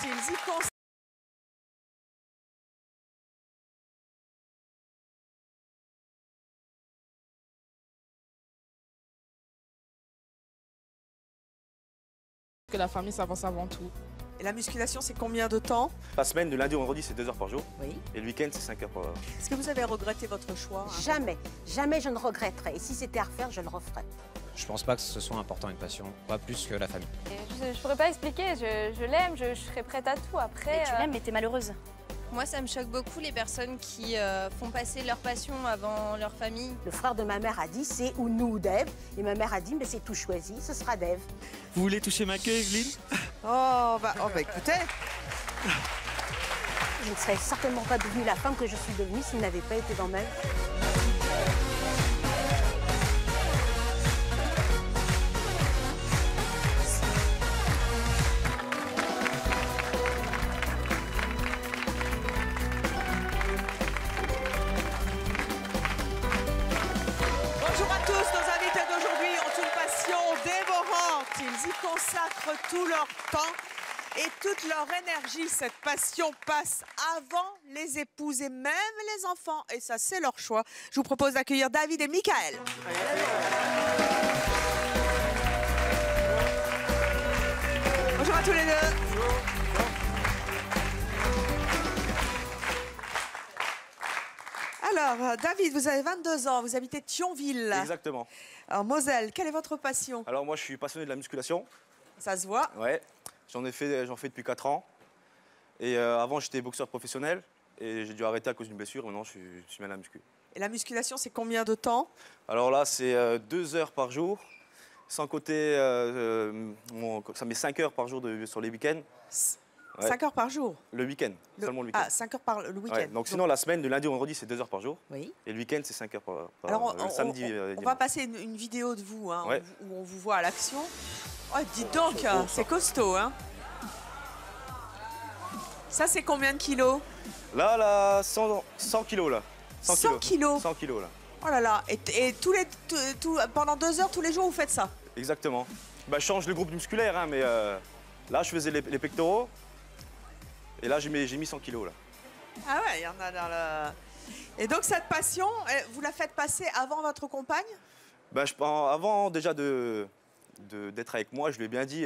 ils y consacrent que la famille s'avance avant tout. Et la musculation, c'est combien de temps? La semaine, de lundi au vendredi, c'est 2 heures par jour. Oui. Et le week-end, c'est 5 heures par heure. Est-ce que vous avez regretté votre choix? Jamais, jamais je ne regretterai. Et si c'était à refaire, je le referais. Je pense pas que ce soit important une passion, pas plus que la famille. Je pourrais pas expliquer, je l'aime, je serais prête à tout. Après, Mais tu l'aimes, mais t'es malheureuse. Moi, ça me choque beaucoup les personnes qui font passer leur passion avant leur famille. Le frère de ma mère a dit c'est ou nous ou Dave. Et ma mère a dit mais c'est tout choisi, ce sera Dave. Vous voulez toucher ma queue, Evelyne? Oh, bah écoutez. Je ne serais certainement pas devenue la femme que je suis devenue s'il n'avait pas été dans ma vie. Bonjour à tous, nos invités d'aujourd'hui ont une passion dévorante. Ils y consacrent tout leur temps et toute leur énergie. Cette passion passe avant les épouses et même les enfants. Et ça, c'est leur choix. Je vous propose d'accueillir David et Michael. Bonjour à tous les deux. Alors, David, vous avez 22 ans, vous habitez Thionville. Exactement. Alors, Moselle, quelle est votre passion? Alors moi, je suis passionné de la musculation. Ça se voit. Ouais. J'en fais depuis 4 ans. Et avant, j'étais boxeur professionnel. Et j'ai dû arrêter à cause d'une blessure. Maintenant, je suis bien à la muscu. Et la musculation, c'est combien de temps? Alors là, c'est 2 heures par jour. Sans côté, ça met 5 heures par jour sur les week-ends. 5 heures par jour? Le week-end, seulement le week-end. Ah, 5 heures par le week-end. Ouais, donc sinon, la semaine, de lundi au vendredi, c'est 2 heures par jour. Oui. Et le week-end, c'est 5 heures par Alors, le samedi. on va passer une vidéo de vous, hein, Ouais. où on vous voit à l'action. Oh, dites donc, c'est costaud, hein. Ça, c'est combien de kilos? Là, 100 kilos, là. 100 kilos? 100 kilos, là. Oh là là. Et pendant 2 heures, tous les jours, vous faites ça? Exactement. Bah, je change le groupe musculaire, hein, mais là, je faisais les pectoraux. Et là, j'ai mis 100 kilos, là. Ah ouais, il y en a dans le... Et donc, cette passion, vous la faites passer avant votre compagne? Bah, avant déjà d'être avec moi, je lui ai bien dit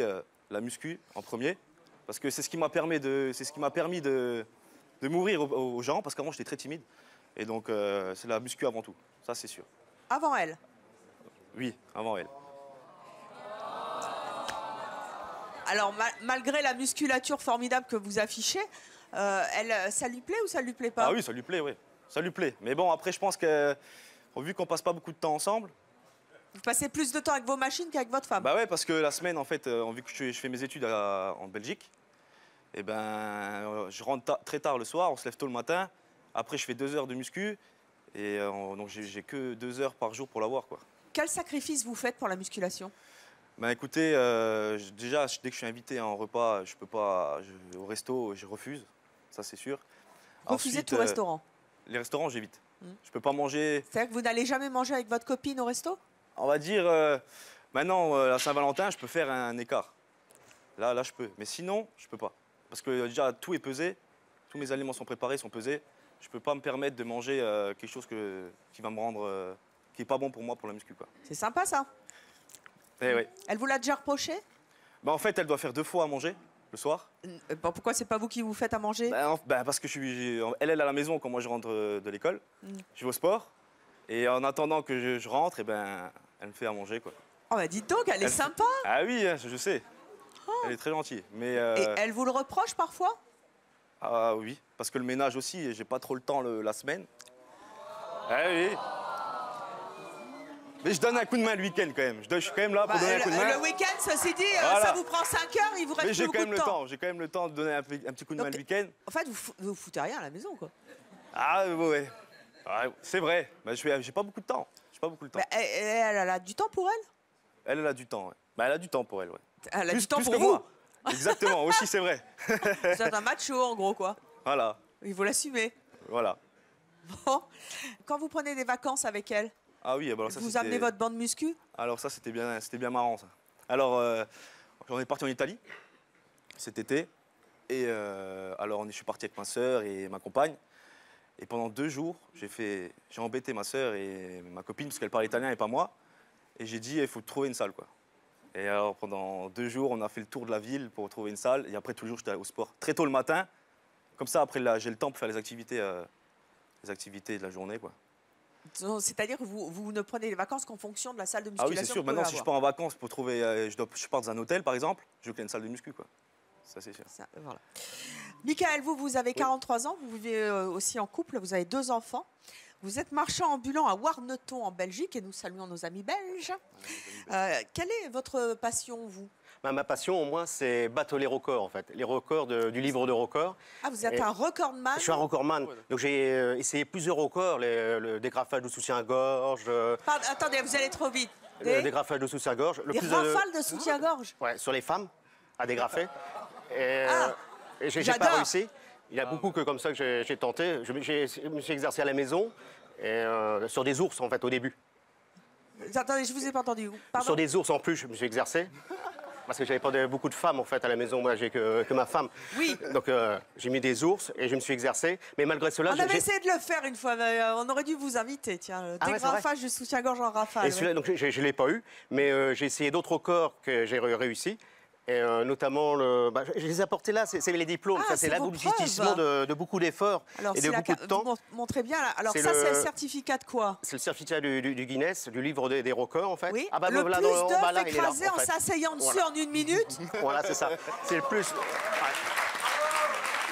la muscu en premier. Parce que c'est ce qui m'a permis de m'ouvrir aux gens, parce qu'avant, j'étais très timide. Et donc, c'est la muscu avant tout, ça, c'est sûr. Avant elle? Oui, avant elle. Alors, malgré la musculature formidable que vous affichez, ça lui plaît ou ça lui plaît pas? Ah oui, ça lui plaît, oui. Ça lui plaît. Mais bon, après, je pense que, vu qu'on passe pas beaucoup de temps ensemble... Vous passez plus de temps avec vos machines qu'avec votre femme? Bah ouais, parce que la semaine, en fait, vu que je fais mes études en Belgique, et ben, je rentre très tard le soir, on se lève tôt le matin. Après, je fais 2 heures de muscu. Et donc, j'ai que 2 heures par jour pour l'avoir, quoi. Quel sacrifice vous faites pour la musculation? Ben écoutez, déjà, dès que je suis invité à un repas, je peux pas, au resto, je refuse, ça c'est sûr. Refusez Ensuite, tout restaurant? Les restaurants, j'évite. Je peux pas manger... C'est-à-dire que vous n'allez jamais manger avec votre copine au resto? On va dire, maintenant, la Saint-Valentin, je peux faire un écart. Là, je peux. Mais sinon, je peux pas. Parce que déjà, tout est pesé, tous mes aliments sont préparés, sont pesés. Je peux pas me permettre de manger quelque chose qui va me rendre... qui est pas bon pour moi, pour la muscu, quoi. C'est sympa, ça. Eh oui. Elle vous l'a déjà reproché? Bah, en fait, elle doit faire 2 fois à manger, le soir. Pourquoi c'est pas vous qui vous faites à manger? Parce que elle est à la maison quand moi je rentre de l'école. Je vais au sport. Et en attendant que je rentre, elle me fait à manger, quoi. Oh bah dites donc, elle est sympa. Ah oui, je sais. Elle est très gentille. Mais, Et elle vous le reproche parfois? Ah oui, parce que le ménage aussi, j'ai pas trop le temps la semaine. Ah oui. Mais je donne un coup de main le week-end quand même. Je suis quand même là pour donner un coup de main. Le week-end, ceci dit, voilà. ça vous prend 5 heures, il vous reste plus beaucoup de temps. J'ai quand même le temps de donner un petit coup de main le week-end. En fait, vous foutez rien à la maison, quoi. Ah ouais. C'est vrai. Bah, j'ai pas beaucoup de temps. Elle a du temps pour elle? Elle a du temps, ouais. Bah, elle a du temps pour elle, ouais. Elle a plus, du temps plus pour que vous? moi. Exactement, aussi, c'est vrai. Vous êtes un macho, en gros, quoi. Voilà. Il faut l'assumer. Voilà. Bon. Quand vous prenez des vacances avec elle, ah oui, alors ça, vous amenez votre bande muscu? Alors ça, c'était bien marrant, ça. Alors, on est parti en Italie cet été. Et alors, je suis parti avec ma sœur et ma compagne. Et pendant 2 jours, j'ai embêté ma sœur et ma copine, parce qu'elle parle italien et pas moi. Et j'ai dit, il faut trouver une salle, quoi. Et alors, pendant 2 jours, on a fait le tour de la ville pour trouver une salle. Et après, tous les jours, j'étais au sport très tôt le matin. Comme ça, après, là, j'ai le temps pour faire les activités de la journée, quoi. C'est-à-dire que vous ne prenez les vacances qu'en fonction de la salle de Ah musculation. oui, c'est sûr. que vous Maintenant, pouvez si je avoir. pars en vacances pour trouver, je pars dans un hôtel, par exemple, je veux qu'il y ait une salle de muscu, quoi. Ça, c'est sûr. Ça, voilà. Michael, vous avez 43 ans, vous vivez aussi en couple, vous avez 2 enfants. Vous êtes marchand ambulant à Warneton en Belgique et nous saluons nos amis belges. Quelle est votre passion, vous? Ma passion, au moins, c'est battre les records, en fait. Les records du livre de records. Ah, vous êtes un recordman? Je suis un recordman. Donc, j'ai essayé plusieurs records, le dégrafage de soutien-gorge. Attendez, vous allez trop vite. Le dégrafage de soutien-gorge. Des rafales de soutien-gorge? Ouais, sur les femmes, à dégrafer. Et j'ai pas j'adore. réussi. Il y a beaucoup que comme ça que j'ai tenté. Je me suis exercé à la maison, et, sur des ours, en fait, au début. Attendez, je vous ai pas entendu. Pardon? Sur des ours, en plus, je me suis exercé. Parce que j'avais pas beaucoup de femmes en fait à la maison, moi j'ai que ma femme. Oui. Donc j'ai mis des ours et je me suis exercé. Mais malgré cela, On avait essayé de le faire une fois, mais on aurait dû vous inviter, tiens. Le Ah ouais, c'est dégrafage du soutien-gorge en rafale. Et celui-là, donc je l'ai pas eu, mais j'ai essayé d'autres records que j'ai réussi. Et notamment, je les ai apportés là, c'est les diplômes. Ah, Ça, c'est c'est vos l'aboutissement de beaucoup d'efforts et de beaucoup de temps. Vous montrez bien là. Alors C'est ça, le- c'est le certificat de quoi? C'est le certificat du Guinness, du livre des records en fait. Oui. Ah bah le voilà, plus en bas, là, d'œufs il est là, écrasés en fait. s'asseyant dessus Voilà. en 1 minute. Voilà, c'est ça. C'est le plus. Ouais.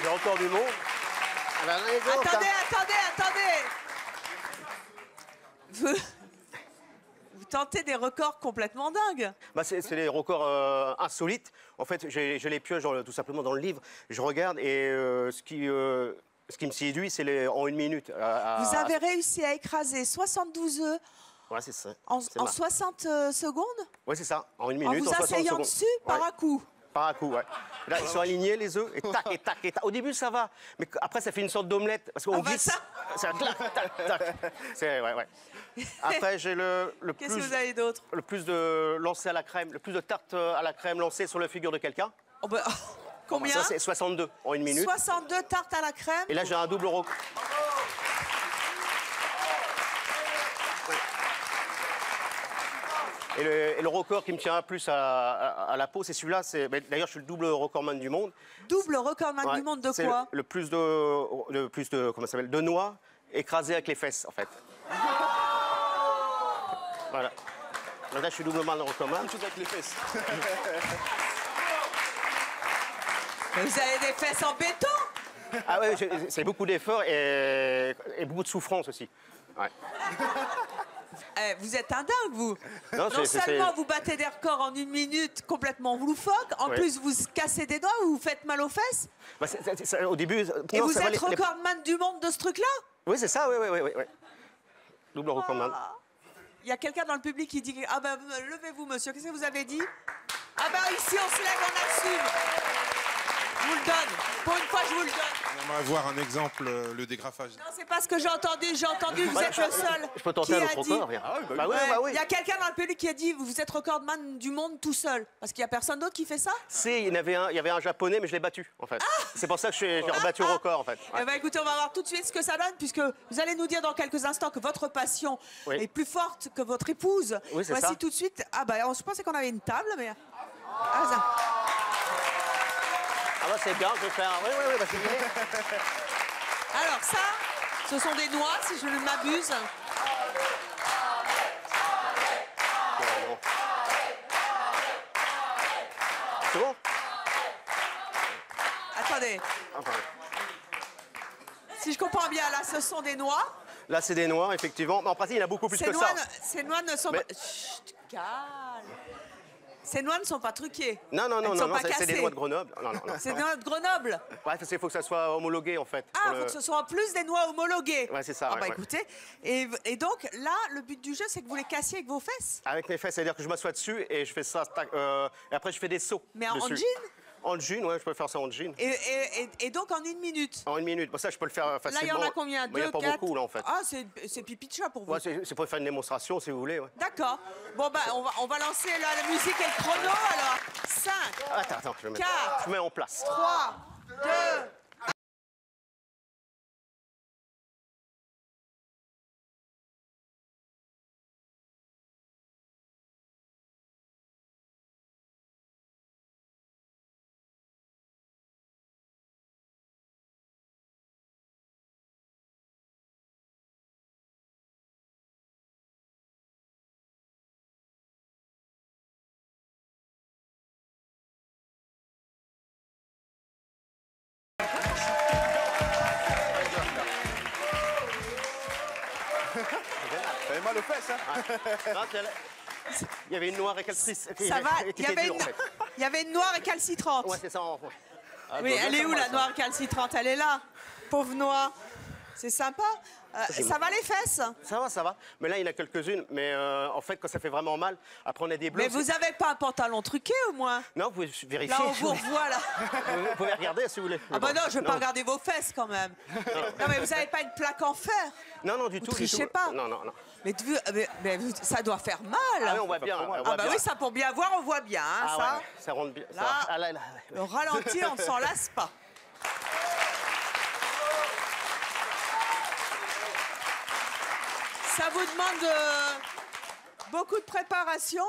Le record du monde. Ah bah, les autres, Attendez, hein. attendez. Vous tentez des records complètement dingues. Bah, c'est des records insolites. En fait, je les pioche tout simplement dans le livre. Je regarde et ce qui me séduit, c'est en 1 minute. Vous avez réussi à écraser 72 œufs Ouais, c'est ça. en C'est marrant. 60 secondes Ouais, c'est ça. En 1 en minute, vous en 60 asseyant secondes. dessus par Ouais. un coup. Par un coup, ouais. Là, ils sont alignés, les œufs, et tac, et tac, et tac. Au début, ça va. Mais après, ça fait une sorte d'omelette. Parce qu'on Ah bah glisse. ça. Ça clac, tac, tac. Ouais. Après, j'ai le Qu'est-ce que vous avez d'autre? le plus de lancers à la crème, le plus de tartes à la crème lancées sur la figure de quelqu'un. Oh bah, combien? Ça, c'est 62 en 1 minute. 62 tartes à la crème. Et là, j'ai un double record. Et le record qui me tient plus à la peau, c'est celui-là. D'ailleurs, je suis le double recordman du monde. Double recordman Ouais, du monde de c'est quoi? le plus de comment ça s'appelle, de noix écrasées avec les fesses, en fait. Voilà. Donc là, je suis doublement le recordman. Quelque chose avec les fesses. Vous avez des fesses en béton? Ah ouais, c'est beaucoup d'efforts et beaucoup de souffrance aussi. Ouais. Vous êtes un dingue, vous. Non, Non seulement vous battez des records en 1 minute complètement loufoque, en Ouais. plus vous cassez des doigts ou vous faites mal aux fesses. Bah, au début. Et non, vous ça va, êtes recordman du monde de ce truc-là? Oui, c'est ça, oui. Double recordman. Il y a quelqu'un dans le public qui dit ah ben levez-vous monsieur, qu'est-ce que vous avez dit? Ah ben ici on se lève, on assume. Je vous le donne. Pour une fois je vous le donne. On aimerait voir un exemple, le dégrafage. Non c'est pas ce que j'ai entendu vous Ouais, êtes le seul. Je peux tenter qui un a autre dit- record, viens. Ah oui, bah oui. Bah oui, Ouais, bah oui. il y a quelqu'un dans le public qui a dit vous êtes recordman du monde tout seul. Parce qu'il y a personne d'autre qui fait ça? Il y avait un japonais, mais je l'ai battu, en fait. C'est pour ça que j'ai rebattu le record, en fait. Ouais. Eh ben, écoutez, on va voir tout de suite ce que ça donne, puisque vous allez nous dire dans quelques instants que votre passion Oui. est plus forte que votre épouse. Oui, c'est Voici ça. tout de suite. Ah bah, je pensais qu'on avait une table, mais. Ah, ça. Ah bah c'est bien, je vais faire. Oui, bah c'est bien. Alors ça, ce sont des noix, si je ne m'abuse. C'est bon? Attendez, si je comprends bien, là, ce sont des noix. Là, c'est des noix, effectivement. Mais en pratique, il y en a beaucoup plus Ces que noix, ça. ces noix ne sont Mais- pas. Chut, calme. Ces noix ne sont pas truquées. Non, Elles ne sont pas c'est des cassées. noix de Grenoble. Non. C'est des noix de Grenoble. Ouais, il faut que ça soit homologué, en fait. Ah, pour il faut le- que ce soit en plus des noix homologuées. Ouais, c'est ça, Ah ouais, bah ouais. écoutez, et donc là, le but du jeu, c'est que vous les cassiez avec vos fesses. Avec mes fesses, c'est-à-dire que je m'assois dessus et je fais ça. Tac, et après, je fais des sauts. Mais en dessus. jean? En jean, ouais, je peux faire ça en jean. Et donc en 1 minute. En 1 minute. Bon, ça, je peux le faire Là, facilement. il y en a combien? Bon, il n'y a 2, pas 4 beaucoup, là, en fait. Ah, c'est pipi de chat pour vous. Ouais, c'est pour faire une démonstration, si vous voulez. Ouais. D'accord. Bon, bah, on va lancer la musique et le chrono. Alors, 5, Attends, je vais mettre. 4. Je mets en place. 3, T'avais mal aux fesses, hein? Non, il y avait une noix récalcitrante. Ça va, il y avait une noix récalcitrante. Ouais, c'est ça. Oui, elle est où la noix récalcitrante? Elle est là. Pauvre noix. C'est sympa. Ça va les fesses? Ça va. Mais là, il y en a quelques-unes. Mais en fait, quand ça fait vraiment mal, après, on a des bleus. Mais vous n'avez pas un pantalon truqué au moins? Non, vous pouvez vérifier. Là, on vous revoit, là. Vous pouvez regarder si vous voulez. Ah bah non, je ne vais pas regarder vos fesses quand même. Non, mais vous n'avez pas une plaque en fer? Non, du Vous tout. trichez pas? Non. Mais ça doit faire mal. Ah oui, on voit bien. Ah bah oui, ça pour bien voir, on voit bien. Hein, ça. Ouais, ça rentre bien. Là, Ah, là. le ralenti, on ne s'en lasse pas. Ça vous demande beaucoup de préparation,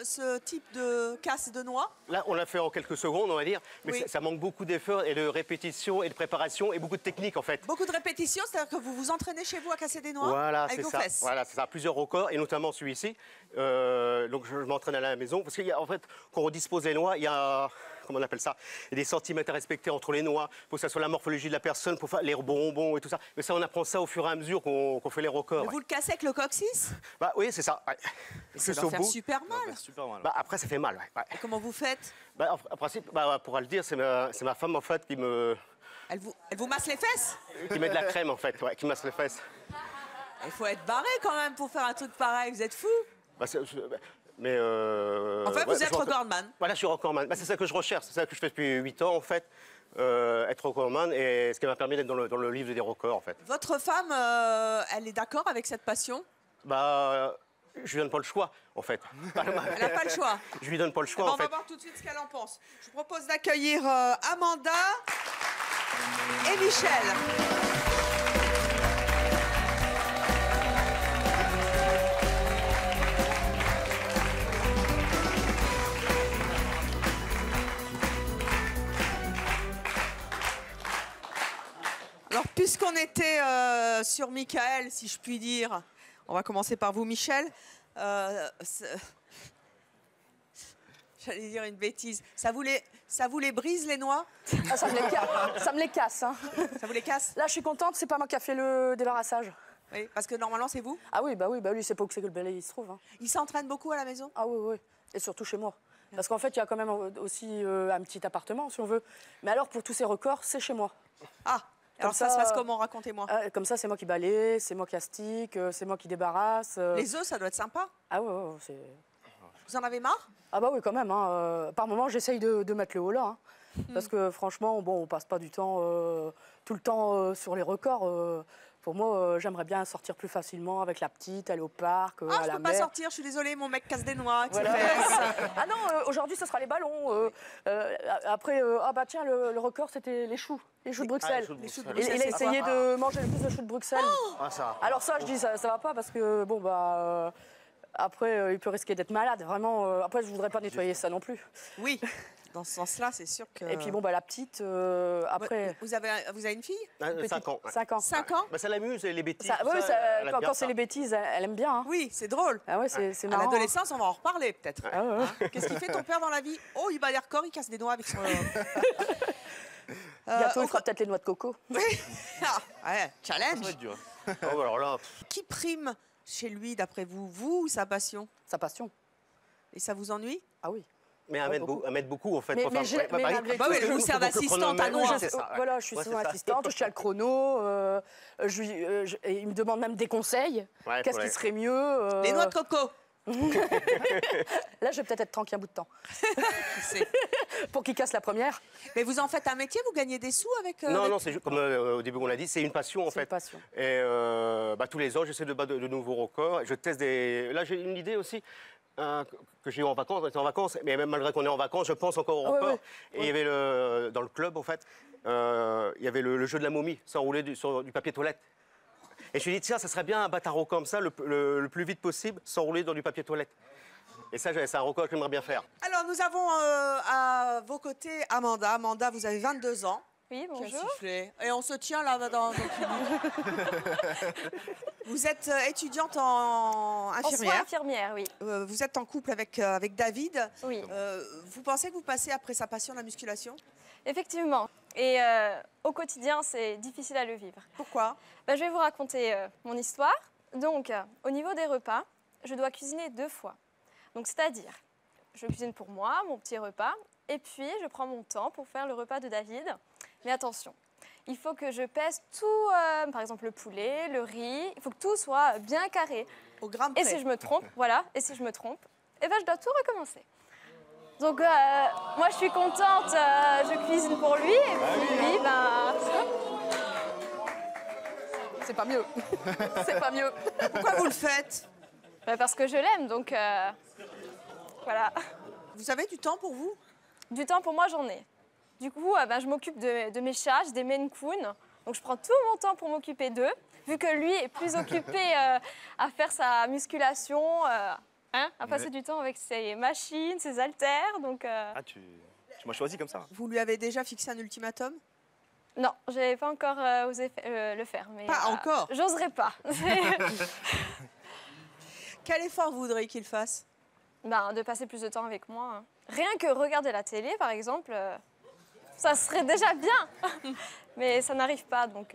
ce type de casse de noix? Là, on l'a fait en quelques secondes, on va dire. Mais Oui. ça manque beaucoup d'efforts et de répétition et de préparation et beaucoup de technique, en fait. Beaucoup de répétitions, c'est-à-dire que vous vous entraînez chez vous à casser des noix Voilà, avec c'est vos ça. fesses. Voilà, c'est ça. Plusieurs records, et notamment celui-ci. Donc, je m'entraîne à la maison. Parce qu'en fait, quand on dispose les noix, il y a... Comment on appelle ça? Il y a des centimètres à respecter entre les noix, pour que ça soit la morphologie de la personne, pour faire les bonbons et tout ça. Mais ça, on apprend ça au fur et à mesure qu'on fait les records. Mais vous le cassez avec le coccyx? Bah oui, c'est ça. Ouais. Ça Juste doit au faire bout. super mal. Ouais, super mal. Bah, après, ça fait mal. Ouais. Et comment vous faites? Bah, en principe, bah, pour le dire, c'est ma femme, en fait, qui Elle vous masse les fesses? met de la crème, en fait, ouais, qui masse les fesses. Il faut être barré quand même pour faire un truc pareil, vous êtes fou? Bah, mais Enfin, vous êtes recordman. Voilà, je suis recordman. Bah, c'est ça que je recherche, c'est ça que je fais depuis 8 ans, en fait. Être recordman, et ce qui m'a permis d'être dans le livre des records, en fait. Votre femme, elle est d'accord avec cette passion? Bah, je lui donne pas le choix, en fait. Elle n'a pas le choix. Je lui donne pas le choix, Bon, en on va fait. voir tout de suite ce qu'elle en pense. Je vous propose d'accueillir Amanda et Michel. Alors, puisqu'on était sur Michael, si je puis dire, on va commencer par vous, Michel. J'allais dire une bêtise. Ça vous les brise, les noix? Ah, ça me les casse. Hein. Ça vous les casse? Là, je suis contente, c'est pas moi qui a fait le débarrassage. Oui, parce que normalement, c'est vous? Ah oui, bah lui, c'est pas où c'est que le balai il se trouve. Hein. Il s'entraîne beaucoup à la maison? Ah oui. Et surtout chez moi. Parce qu'en fait, il y a quand même aussi un petit appartement, si on veut. Mais alors, pour tous ces records, c'est chez moi. Ah, alors ça se passe comment? Racontez-moi. Comme ça, c'est moi qui balaye, c'est moi qui astique, c'est moi qui débarrasse. Les œufs, ça doit être sympa. Ah ouais, c'est... Vous en avez marre? Ah bah oui, quand même. Hein. Par moment, j'essaye de mettre le haut là. Hein. Parce que franchement, bon, on passe pas du temps, tout le temps sur les records. Pour moi, j'aimerais bien sortir plus facilement avec la petite, aller au parc, Ah, à je la peux pas mer. sortir, je suis désolée, mon mec casse des noix avec Voilà. ses fesses. Ah non, aujourd'hui, ce sera les ballons. Après, ah bah tiens, le record, c'était les choux de Bruxelles. les choux de Bruxelles, Il a c'est essayé quoi? de manger le plus de choux de Bruxelles. Ah, ça. Alors ça, je dis, ça va pas parce que, bon, bah... après, il peut risquer d'être malade. Vraiment, après, je voudrais pas nettoyer ça non plus. Oui, dans ce sens-là, c'est sûr que... Et puis, bon, bah, la petite, après... Vous avez une fille? 5 ans. Ouais. 5 ans. 5 ans? Bah, ça l'amuse, les bêtises. Ça, tout ouais, ça, ça, elle aime bien quand ça. c'est les bêtises, elle aime bien. Hein. Oui, c'est drôle. Ah ouais, c'est À marrant. l'adolescence, on va en reparler peut-être. Ah ouais, ouais. Hein? Qu'est-ce qu'il fait ton père dans la vie? Oh, il bat les records, il casse des noix avec son... Bientôt, il fera peut-être les noix de coco. Oui. Ah, ouais, Ça challenge. va être dur. Oh, alors là, Qui prime chez lui, d'après vous? Vous ou sa passion? Sa passion. Et ça vous ennuie? Ah oui. mais beaucoup. à mettre beaucoup, en fait. Mais- Enfin, mais j'ai- ouais, mais par malgré exemple, tout, bah oui, elle vous faut sert que le d'assistante à chronomètre- noix. Ouais, c'est ça, ouais. Voilà, je suis Ouais, son c'est ça. assistante, je tiens le chrono. Et il me demande même des conseils. Ouais, Qu'est-ce ouais. qui serait mieux Les noix de coco. Là, je vais peut-être être tranquille un bout de temps. C'est- Pour qu'il casse la première. Mais vous en faites un métier? Vous gagnez des sous avec... Non, avec- non, c'est juste, comme au début on l'a dit, c'est une passion en C'est fait. une passion. Et bah, tous les ans, j'essaie de battre de nouveaux records. Je teste des. Là, j'ai une idée aussi. que j'ai eu en vacances, on était en vacances, mais même malgré qu'on est en vacances, je pense encore au record. Et il y avait dans le club, en fait, il y avait le jeu de la momie, s'enrouler sur du papier toilette. Et je me suis dit, tiens, ça serait bien un bâtard comme ça, le plus vite possible, s'enrouler dans du papier toilette. Et ça, c'est un record que j'aimerais bien faire. Alors, nous avons à vos côtés Amanda. Amanda, vous avez 22 ans. Oui, bonjour. Et on se tient là dans le Vous êtes étudiante en infirmière. En soins infirmières, oui. Vous êtes en couple avec David. Oui. Vous pensez que vous passez après sa passion de la musculation? Effectivement. Et au quotidien, c'est difficile à le vivre. Pourquoi? Je vais vous raconter mon histoire. Donc, au niveau des repas, je dois cuisiner 2 fois. Donc, c'est-à-dire, je cuisine pour moi, mon petit repas, et puis je prends mon temps pour faire le repas de David. Mais attention, il faut que je pèse tout, par exemple le poulet, le riz, il faut que tout soit bien carré. Au gramme et près. si je me trompe, voilà, et si je me trompe, eh ben, je dois tout recommencer. Donc moi je suis contente, je cuisine pour lui, et puis lui, ben... C'est pas mieux. C'est pas mieux. Pourquoi vous le faites? Parce que je l'aime, donc voilà. Vous avez du temps pour vous? Du temps pour moi, j'en ai. Du coup, je m'occupe de mes chats, j'ai des Maine Coon. Donc je prends tout mon temps pour m'occuper d'eux, vu que lui est plus occupé à faire sa musculation, à passer du temps avec ses machines, ses haltères. Donc, Ah, tu m'as choisi comme ça. Vous lui avez déjà fixé un ultimatum? Non, je n'avais pas encore osé le faire. Mais, pas encore? J'oserais pas. Quel effort vous voudriez qu'il fasse? De passer plus de temps avec moi. Hein. Rien que regarder la télé, par exemple, ça serait déjà bien. Mais ça n'arrive pas, donc...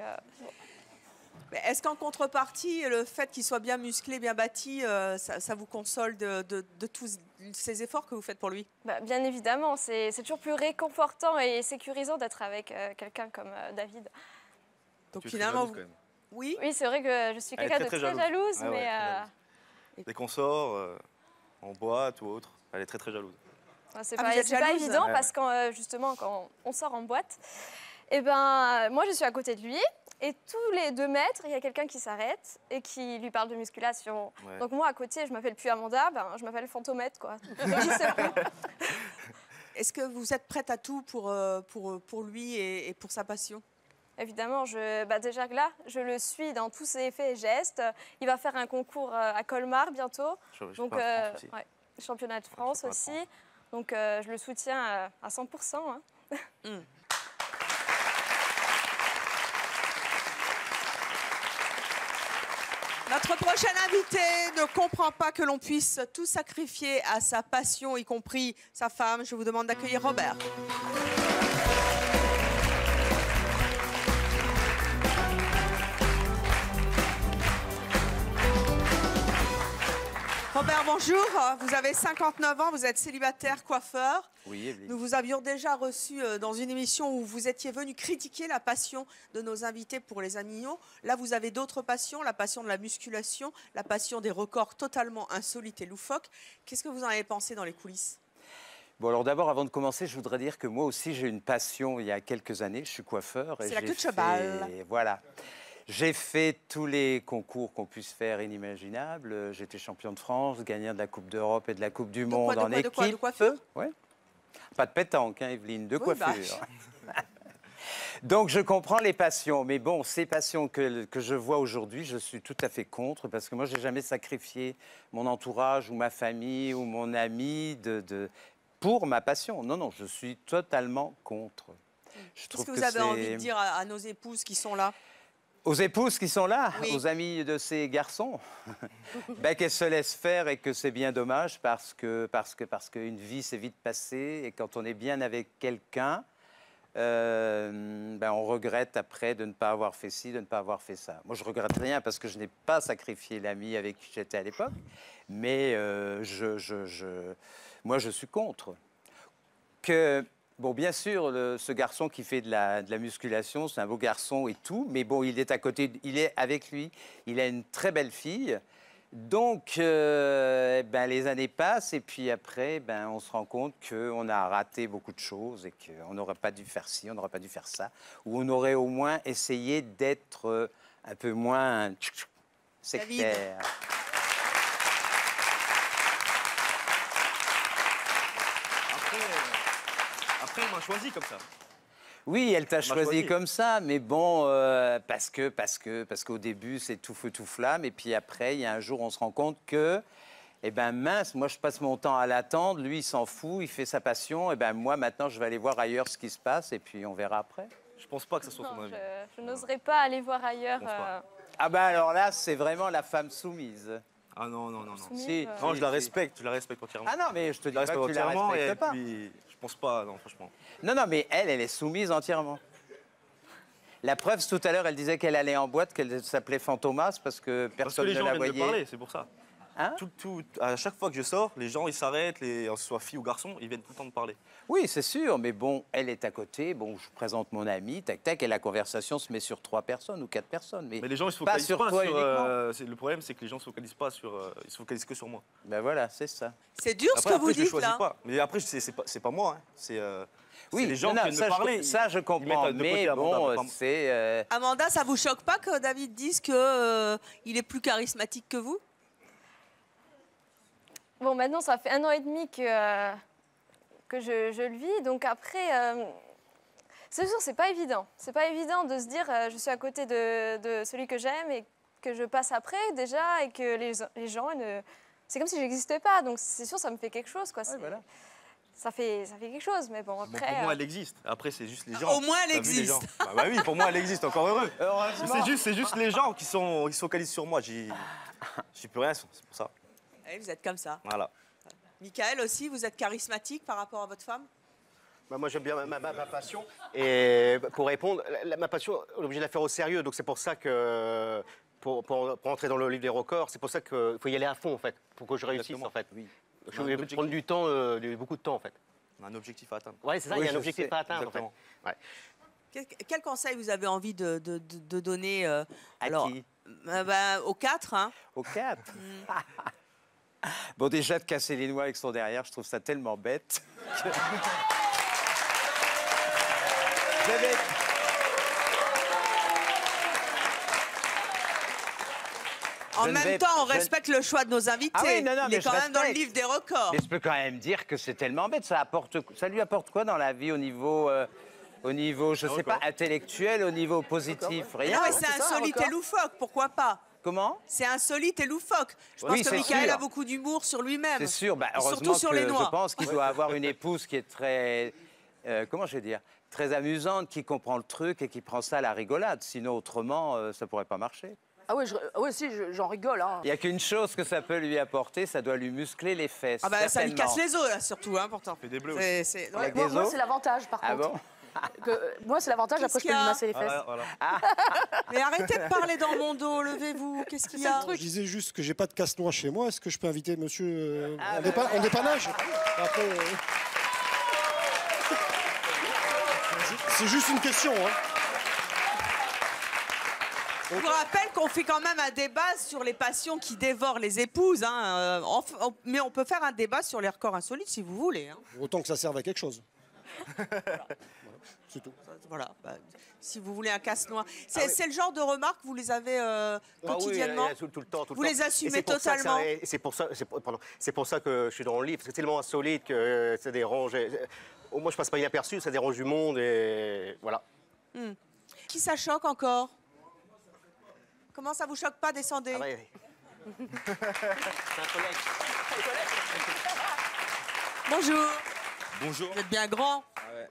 Est-ce qu'en contrepartie, le fait qu'il soit bien musclé, bien bâti, ça vous console de tous ces efforts que vous faites pour lui? Bien évidemment, c'est toujours plus réconfortant et sécurisant d'être avec quelqu'un comme David. Donc tu finalement, quand même. Oui, c'est vrai que je suis quelqu'un de très jalouse, ah, mais... Dès qu'on sort, en boîte ou autre, elle est très très jalouse. C'est pas évident parce que justement, quand on sort en boîte, moi je suis à côté de lui et tous les 2 mètres, il y a quelqu'un qui s'arrête et qui lui parle de musculation. Ouais. Donc moi à côté, je m'appelle plus Amanda, je m'appelle Fantomette, quoi. Est-ce que vous êtes prête à tout pour lui et pour sa passion? Évidemment, déjà là, je le suis dans tous ses faits et gestes. Il va faire un concours à Colmar bientôt. Donc, championnat de France aussi. Donc, je le soutiens à 100%. Hein. Notre prochaine invitée ne comprend pas que l'on puisse tout sacrifier à sa passion, y compris sa femme. Je vous demande d'accueillir Robert. Robert, bonjour. Vous avez 59 ans, vous êtes célibataire, coiffeur. Oui, Evelyne. Nous vous avions déjà reçu dans une émission où vous étiez venu critiquer la passion de nos invités pour les animaux. Là, vous avez d'autres passions, la passion de la musculation, la passion des records totalement insolites et loufoques. Qu'est-ce que vous en avez pensé dans les coulisses? Bon, alors d'abord, avant de commencer, je voudrais dire que moi aussi, j'ai eu une passion il y a quelques années. Je suis coiffeur. C'est la queue de cheval. Voilà. J'ai fait tous les concours qu'on puisse faire inimaginables. J'étais champion de France, gagnant de la Coupe d'Europe et de la Coupe du Monde en équipe. De coiffure? Ouais. Pas de pétanque, hein, Evelyne, de coiffure. Donc, je comprends les passions. Mais bon, ces passions que je vois aujourd'hui, je suis tout à fait contre. Parce que moi, je n'ai jamais sacrifié mon entourage ou ma famille ou mon ami pour ma passion. Non, non, je suis totalement contre. Qu'est-ce que vous avez envie de dire à nos épouses qui sont là? Aux épouses qui sont là, oui. Aux amis de ces garçons, qu'elles se laissent faire et que c'est bien dommage parce qu'une vie c'est vite passée et quand on est bien avec quelqu'un, on regrette après de ne pas avoir fait ci, de ne pas avoir fait ça. Moi je regrette rien parce que je n'ai pas sacrifié l'ami avec qui j'étais à l'époque, mais moi je suis contre. Bon, bien sûr, ce garçon qui fait de la musculation, c'est un beau garçon et tout, mais bon, il est à côté, il est avec lui, il a une très belle fille. Donc, les années passent et puis après, on se rend compte qu'on a raté beaucoup de choses et qu'on n'aurait pas dû faire ci, on n'aurait pas dû faire ça, ou on aurait au moins essayé d'être un peu moins sectaire. Après, elle m'a choisi comme ça. Oui, elle t'a Elle m'a choisi comme ça, mais bon, parce qu'au début, c'est tout feu, tout flamme. Et puis après, il y a un jour, on se rend compte que, eh ben mince, moi, je passe mon temps à l'attendre. Lui, il s'en fout, il fait sa passion. Eh ben moi, maintenant, je vais aller voir ailleurs ce qui se passe et puis on verra après. Je pense pas que ça soit son Non, avis. je n'oserais pas aller voir ailleurs. Je pense pas. Ah ben alors là, c'est vraiment la femme soumise. Ah non, non, non, non. Soumise, Non, je la respecte entièrement. Ah non, mais je te dis Je la pas respecte que tu la entièrement respectes et pas. puis je pense pas, non, franchement. Non, non, mais elle est soumise entièrement. La preuve, tout à l'heure, elle disait qu'elle allait en boîte, qu'elle s'appelait Fantomas parce que personne les ne gens la viennent de voyait. parler, c'est pour ça. Hein? À chaque fois que je sors, les gens ils s'arrêtent, que ce soit fille ou garçon, ils viennent tout le temps me parler. Oui, c'est sûr, mais bon, elle est à côté, bon, je présente mon ami, tac, tac, et la conversation se met sur 3 personnes ou 4 personnes. Mais les gens ils se pas focalisent sur pas toi sur. uniquement. Le problème, c'est que les gens se focalisent pas sur. Ils se focalisent que sur moi. Ben voilà, c'est ça. C'est dur ce que vous je les dites choisis là. pas. Mais après, c'est pas moi. Hein. C'est Oui, les gens non, qui viennent ça, me parler. ça, je comprends, ils mettent de mais côté Amanda, bon, pas moi. c'est... Amanda, ça vous choque pas que David dise que il est plus charismatique que vous? Bon, maintenant, ça fait 1 an et demi que je le vis. Donc après, c'est sûr, c'est pas évident. C'est pas évident de se dire, je suis à côté de celui que j'aime et que je passe après déjà et que les gens, c'est comme si j'existais pas. Donc c'est sûr, ça me fait quelque chose, quoi. Ouais, voilà. Ça fait quelque chose, mais bon, après... Bon, pour moi, elle existe. Après, c'est juste les gens. Au moins, elle T'as vu les existe. gens bah oui, pour moi, elle existe. Encore heureux. Heureusement. C'est juste les gens qui se focalisent sur moi. J'y peux rien, c'est pour ça. Eh, vous êtes comme ça. Voilà. Michael aussi, vous êtes charismatique par rapport à votre femme? Bah, moi, j'aime bien ma passion. Et pour répondre, ma passion, on est obligé de la faire au sérieux. Donc, c'est pour ça que, pour entrer dans le livre des records, c'est pour ça qu'il faut y aller à fond, en fait, pour que je réussisse, Exactement. en fait. Oui. Je suis obligé de prendre du temps, beaucoup de temps, en fait. On a un objectif à atteindre. Oui, c'est ça, Oui, il y a un je objectif sais. à atteindre, Exactement. en fait. Ouais. Quel conseil vous avez envie de donner À qui aux 4 hein? Au 4. Bon, déjà, de casser les noix avec son derrière, je trouve ça tellement bête. que- J'avais- En Je ne même vais- temps, on je- respecte le choix de nos invités. Ah oui, non, non, il mais est quand je même dans le respecte. livre des records. Mais je peux quand même dire que c'est tellement bête. Ça lui apporte quoi dans la vie au niveau, je sais pas, intellectuel, au niveau positif? Rien. Non, mais c'est insolite et loufoque, pourquoi pas? Comment? C'est insolite et loufoque. Je pense Oui, que c'est Michael sûr. a beaucoup d'humour sur lui-même. C'est sûr. Bah, Et heureusement surtout sur que les noix. je pense qu'il doit avoir une épouse qui est très, comment je vais dire, très amusante, qui comprend le truc et qui prend ça à la rigolade. Sinon, autrement, ça pourrait pas marcher. Ah oui, si, j'en rigole. Hein. Il n'y a qu'une chose que ça peut lui apporter, ça doit lui muscler les fesses. Ah bah, ça lui certainement. casse les os, là, surtout, hein, pourtant. Fait des bleus. C'est- Il y a que Moi, des moi, os. c'est l'avantage, par Ah contre. bon? Moi, c'est l'avantage, Qu'est-ce après, je qu'il peux y lui a masser les fesses. Voilà. Mais arrêtez de parler dans mon dos, levez-vous. Qu'est-ce qu'il y a? Je disais juste que j'ai pas de casse-noix chez moi. Est-ce que je peux inviter monsieur Ah, en dépannage Après, c'est juste une question. Hein. Je vous rappelle qu'on fait quand même un débat sur les passions qui dévorent les épouses. Hein. Mais on peut faire un débat sur les records insolites si vous voulez. Hein. Autant que ça serve à quelque chose. Voilà. C'est tout. Voilà. Bah, si vous voulez un casse-noix. C'est le genre de remarques, vous les avez quotidiennement? Ah oui, tout le temps. Vous les assumez Et c'est pour ça que totalement? c'est pour ça que je suis dans le livre, parce que c'est tellement insolite que ça dérange. Moi, je passe pas inaperçu, ça dérange du monde, et voilà. Qui ça choque encore? Comment ça vous choque pas? Descendez. Ah ouais. C'est un collègue. Bonjour. Bonjour. Vous êtes bien grand. Ah ouais.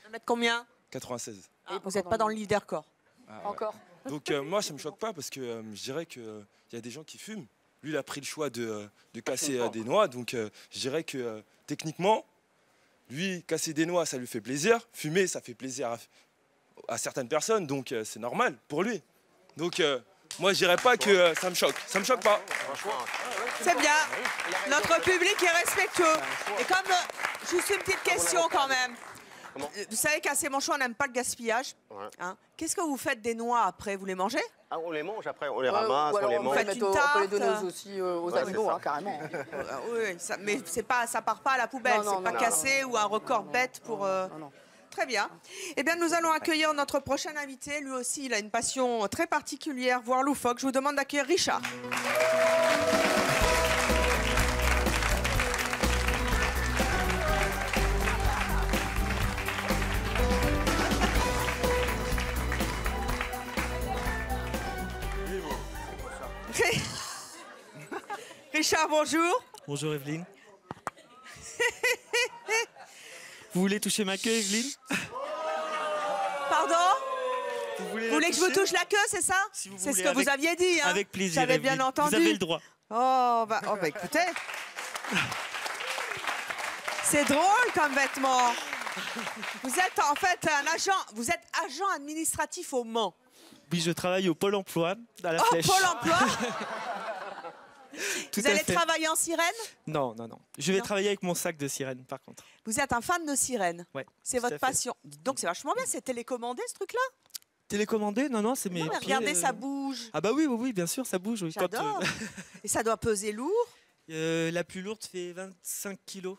1 mètre combien? 96. Vous n'êtes pas dans le livre des records. Ah ouais. Encore. Donc moi, ça me choque pas parce que je dirais qu'il y a des gens qui fument. Lui, il a pris le choix de casser des noix. Donc je dirais que techniquement, lui, casser des noix, ça lui fait plaisir. Fumer, ça fait plaisir à certaines personnes. Donc c'est normal pour lui. Donc moi, je dirais pas que ça me choque. Ça me choque pas. C'est bien. Notre public est respectueux. Et comme... juste une petite question quand même. Vous savez qu'à ces manchots, on n'aime pas le gaspillage. Ouais. Hein. Qu'est-ce que vous faites des noix après? Vous les mangez? Ah, on les mange après, on les ramasse, Ou on alors, les on mange. peut Faites les une mettre on peut les tarte. donner aussi aux Ouais, animaux, c'est ça. hein, carrément. Oui, mais c'est pas, ça part pas à la poubelle. Non, non, C'est pas non, cassé ou un record bête pour... non. Très bien. Eh bien, nous allons accueillir notre prochain invité. Lui aussi, il a une passion très particulière, voire loufoque. Je vous demande d'accueillir Richard. Richard, bonjour. Bonjour Evelyne. Vous voulez toucher ma queue, Evelyne? Pardon? Vous Vous voulez que je vous touche la queue, c'est ça? Si vous C'est ce voulez, que vous avec- aviez dit, hein? Avec plaisir, J'avais bien Evelyne. entendu. Vous avez le droit. Oh, bah écoutez. C'est drôle comme vêtement. Vous êtes en fait vous êtes agent administratif au Mans. Oui, je travaille au Pôle emploi, à la Oh, Flèche. Pôle emploi. Tout Vous à allez fait. travailler en sirène? Non, non, non. Je vais Non. travailler avec mon sac de sirène, par contre. Vous êtes un fan de sirène. Ouais. C'est tout à votre fait. passion. Donc c'est vachement bien, c'est télécommandé ce truc-là? Télécommandé? Non, non, c'est mes Non, mais pieds, regardez, ça bouge. Ah bah oui, oui, oui, bien sûr, ça bouge. Oui. Quand, J'adore. Et ça doit peser lourd? la plus lourde fait 25 kilos.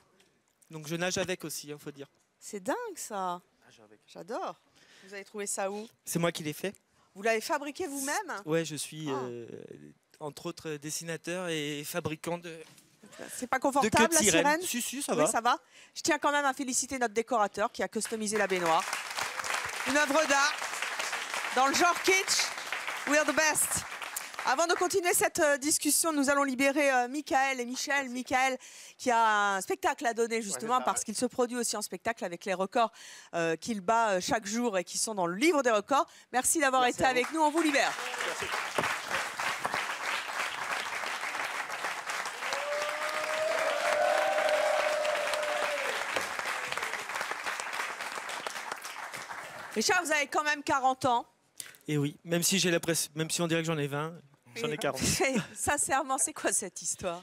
Donc je nage avec aussi, il faut dire. C'est dingue ça. J'adore. Vous avez trouvé ça où? C'est moi qui l'ai fait. Vous l'avez fabriqué vous-même? Ouais, je suis Ah. entre autres dessinateur et fabricant de. C'est pas De confortable queue de la sirène. sirène? Si, si, ça Oui, va. ça va. Je tiens quand même à féliciter notre décorateur qui a customisé la baignoire. Une œuvre d'art dans le genre kitsch. We're the best. Avant de continuer cette discussion, nous allons libérer Michael et Michel. Michael qui a un spectacle à donner justement ça, parce qu'il se produit aussi en spectacle avec les records qu'il bat chaque jour et qui sont dans le livre des records. Merci d'avoir été avec nous. On vous libère. Richard, vous avez quand même 40 ans. Et oui, même si j'ai même si on dirait que j'en ai 20, j'en ai 40. Sincèrement, c'est quoi cette histoire?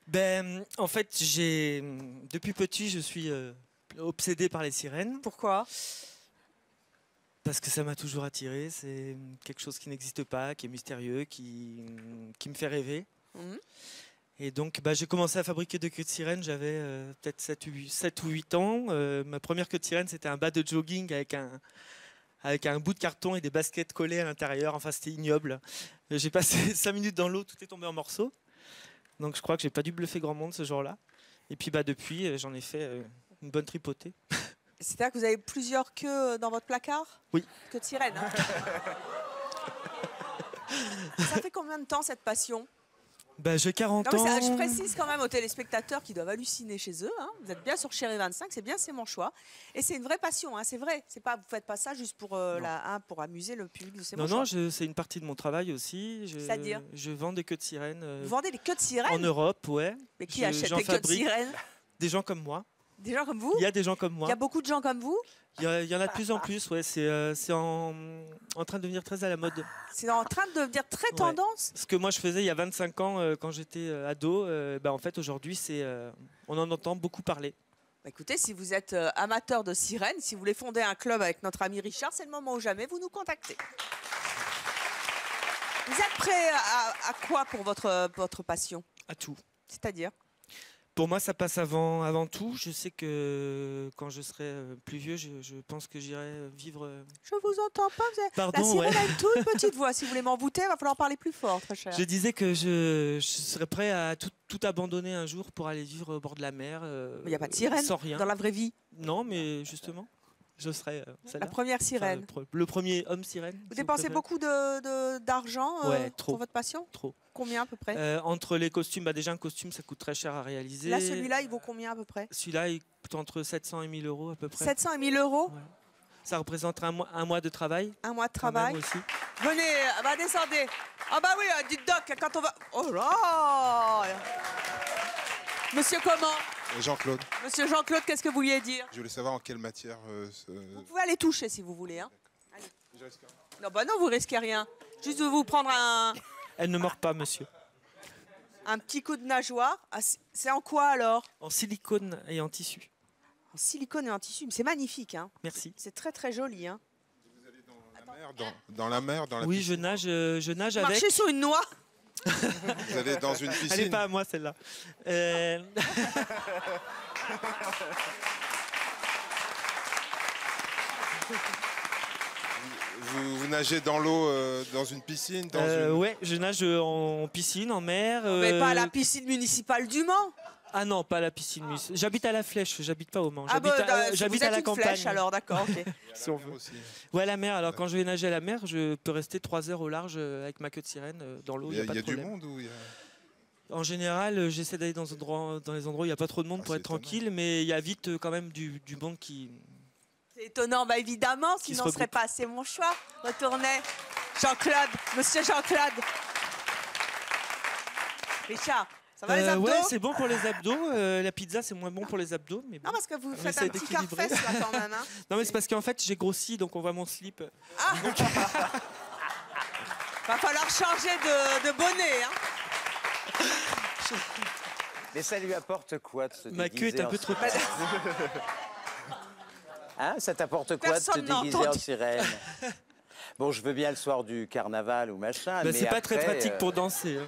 Ben, en fait, depuis petit, je suis obsédé par les sirènes. Pourquoi? Parce que ça m'a toujours attiré. C'est quelque chose qui n'existe pas, qui est mystérieux, qui me fait rêver. Mhm. Et donc, bah, j'ai commencé à fabriquer des queues de sirène. J'avais peut-être 7 ou 8 ans. Ma première queue de sirène, c'était un bas de jogging avec un bout de carton et des baskets collées à l'intérieur. Enfin, c'était ignoble. J'ai passé 5 minutes dans l'eau, tout est tombé en morceaux. Donc, je crois que j'ai pas dû bluffer grand monde ce jour-là. Et puis, bah, depuis, j'en ai fait une bonne tripotée. C'est-à-dire que vous avez plusieurs queues dans votre placard? Oui. Queues de sirène. Hein. Ça fait combien de temps cette passion? Bah, j'ai 40 Non, mais ans. je précise quand même aux téléspectateurs qui doivent halluciner chez eux. Hein. Vous êtes bien sur Chérie 25, c'est bien, c'est mon choix. Et c'est une vraie passion, hein, c'est vrai. C'est pas, vous faites pas ça juste pour, pour amuser le public de C'est mon Non, choix. non, c'est une partie de mon travail aussi. C'est-à-dire je vends des queues de sirène. Vous vendez des queues de sirène? En Europe, ouais. Mais qui achète des queues de sirène? Des gens comme moi. Des gens comme vous? Il y a des gens comme moi. Il y a beaucoup de gens comme vous? Il y en a de plus en plus, ouais. C'est en train de devenir très à la mode. C'est en train de devenir très tendance? Ce que moi je faisais il y a 25 ans quand j'étais ado, bah, en fait aujourd'hui on en entend beaucoup parler. Bah, écoutez, si vous êtes amateur de sirènes, si vous voulez fonder un club avec notre ami Richard, c'est le moment ou jamais, vous nous contactez. Vous êtes prêt à quoi pour votre passion? À tout. C'est-à-dire? Pour moi, ça passe avant tout. Je sais que quand je serai plus vieux, je pense que j'irai vivre. Je vous entends pas. Pardon, la sirène ouais. a une toute petite voix. Si vous voulez m'embouter, il va falloir parler plus fort, très cher. Je disais que je serais prêt à tout abandonner un jour pour aller vivre au bord de la mer. Il n'y a pas de sirène sans rien. dans la vraie vie. Non, mais justement, je serais celle-là. La première sirène. Enfin, le premier homme sirène. Vous dépensez beaucoup d'argent Ouais, trop. pour votre passion? Trop. Combien à peu près? Entre les costumes, bah déjà un costume ça coûte très cher à réaliser. Là, celui-là, il vaut combien à peu près? Celui-là, il coûte entre 700 et 1000 euros à peu près. 700 et 1000 euros? Ouais. Ça représente un mois de travail. Un mois de quand travail. même aussi. Venez, bah descendez. Ah bah oui, dites donc, quand on va... Oh là! Monsieur comment? Jean-Claude, Monsieur Jean-Claude, qu'est-ce que vous vouliez dire? je voulais savoir en quelle matière. Vous pouvez aller toucher si vous voulez. Hein. Allez. Je risque rien. Non, bah non, vous risquez rien. Juste de vous prendre Elle ne mord pas, monsieur. un petit coup de nageoire. Ah, c'est en quoi alors? En silicone et en tissu. En silicone et en tissu. C'est magnifique. Hein. Merci. C'est très très joli. Hein. Dans la mer, dans la Oui, piscine. je nage Vous avec. marchez sur une noix? Vous allez dans une piscine. Elle n'est pas à moi celle-là. Vous nagez dans l'eau, dans une piscine Ouais, je nage en piscine, en mer. Mais pas à la piscine municipale du Mans. Ah non, pas à la piscine. J'habite à la Flèche, j'habite pas au Mans. Ah J'habite vous à êtes la une campagne. flèche alors, d'accord, ok. Si on veut. Ouais, la mer. Alors quand je vais nager à la mer, je peux rester 3 heures au large avec ma queue de sirène dans l'eau. Il y a pas de du problème. monde ou il y En général, j'essaie d'aller dans les endroits où il n'y a pas trop de monde pour être tranquille, mais il y a vite quand même du monde qui... C'est étonnant, bah évidemment, sinon ce ne serait pas assez mon choix. Retournez. Jean-Claude, monsieur Jean-Claude. Richard, ça va les abdos? Ouais, c'est bon pour les abdos. La pizza, c'est moins bon pour les abdos. Mais bon. Non, parce que vous On faites essaie un petit d'équilibrer. carfesse là quand même. Hein. Non, mais c'est parce qu'en fait, j'ai grossi, donc on voit mon slip. Ah. Va falloir changer de bonnet. Hein. Mais ça lui apporte quoi de se Ma queue est déguiser un peu en trop sirène? Hein, ça t'apporte quoi Personne de te déguiser n'a en entendu. sirène? Bon, je veux bien le soir du carnaval ou machin, Bah, mais c'est pas très après, pratique pour danser.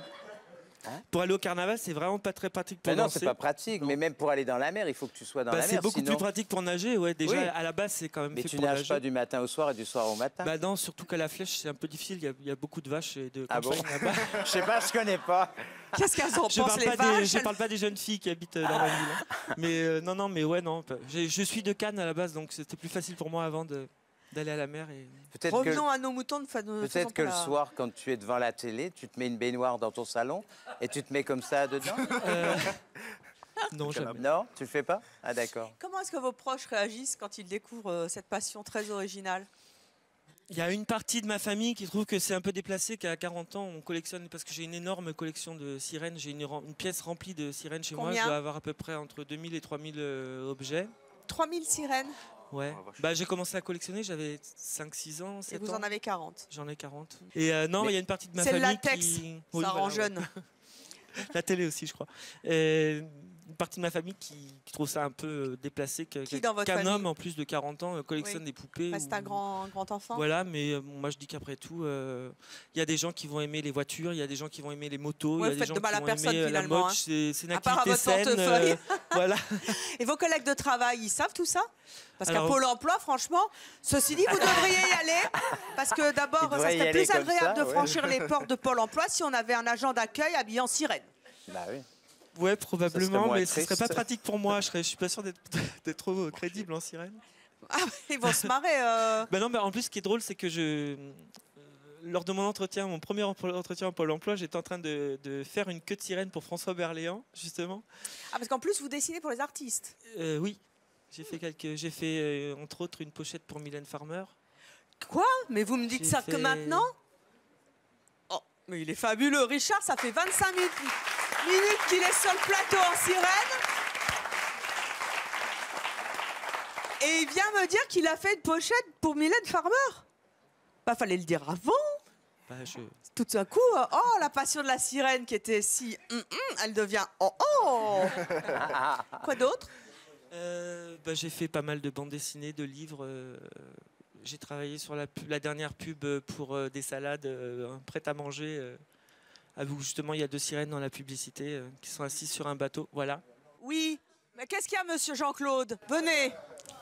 Pour aller au carnaval, c'est vraiment pas très pratique pour Mais non, danser. c'est pas pratique. Mais même pour aller dans la mer, il faut que tu sois dans la mer. C'est beaucoup sinon... plus pratique pour nager, ouais. Déjà, Oui. à la base, c'est quand même Mais fait tu pour nages nager. pas du matin au soir et du soir au matin. Bah non, surtout qu'à la flèche, c'est un peu difficile. Il y a beaucoup de vaches et de Ah bon? campagnes là-bas. Je sais pas, je connais pas. Qu'est-ce qu'elles en Je pensent parle les pas vaches? je parle pas des jeunes filles qui habitent dans la ville. Hein. Mais non, mais ouais, non. Je suis de Cannes à la base, donc c'était plus facile pour moi avant d'aller à la mer. Et... Revenons à nos moutons. Peut-être que le soir, quand tu es devant la télé, tu te mets une baignoire dans ton salon et tu te mets comme ça dedans. Non, jamais. Non, tu le fais pas? Ah d'accord. Comment est-ce que vos proches réagissent quand ils découvrent cette passion très originale? Il y a une partie de ma famille qui trouve que c'est un peu déplacé qu'à 40 ans, on collectionne, parce que j'ai une énorme collection de sirènes. J'ai une pièce remplie de sirènes chez moi. Combien? Je dois avoir à peu près entre 2000 et 3000 objets. 3000 sirènes. Ouais. Bah, j'ai commencé à collectionner, j'avais 5-6 ans, 7 Et vous ans. en avez 40. J'en ai 40. Et non, il y a une partie de ma C'est famille le latex, qui... ça rend jeune. La télé aussi, je crois. Et une partie de ma famille qui trouve ça un peu déplacé dans votre qu'un famille homme en plus de 40 ans collectionne Oui. des poupées. Bah, c'est un grand enfant. Voilà, mais moi je dis qu'après tout, il y a des gens qui vont aimer les voitures, il y a des gens qui vont aimer les motos, Ouais, il y a des faites gens de mal qui à vont personne, aimer la finalement, mode. hein. C'est une À part à activité votre saine. portefeuille. Voilà. Et vos collègues de travail, ils savent tout ça? Parce qu'à Alors- Pôle emploi, franchement, ceci dit, vous devriez y aller. Parce que d'abord, ça devraient y serait aller plus comme agréable ça, de ouais. franchir les portes de Pôle emploi si on avait un agent d'accueil habillé en sirène. Bah oui. Ouais, probablement, moins mais ce serait pas triste. pratique pour moi. Je suis pas sûr d'être trop crédible en sirène. Ah, ils vont se marrer. Bah non, en plus, ce qui est drôle, c'est que lors de mon entretien, mon premier entretien au Pôle emploi, j'étais en train de faire une queue de sirène pour François Berléand, justement. Ah, parce qu'en plus, vous dessinez pour les artistes. Oui, j'ai fait entre autres une pochette pour Mylène Farmer. Quoi? Mais vous me dites J'ai ça que fait- maintenant? Oh, mais il est fabuleux. Richard, ça fait 25 minutes qu'il est sur le plateau en sirène. Et il vient me dire qu'il a fait une pochette pour Mylène Farmer. Bah, fallait le dire avant. Bah, Tout d'un coup, oh, la passion de la sirène qui était si... elle devient... Oh, oh. Quoi d'autre? J'ai fait pas mal de bandes dessinées, de livres. J'ai travaillé sur la dernière pub pour des salades prêtes à manger. Où justement il y a 2 sirènes dans la publicité qui sont assises sur un bateau. Voilà. Oui, mais qu'est-ce qu'il y a, monsieur Jean-Claude? Venez,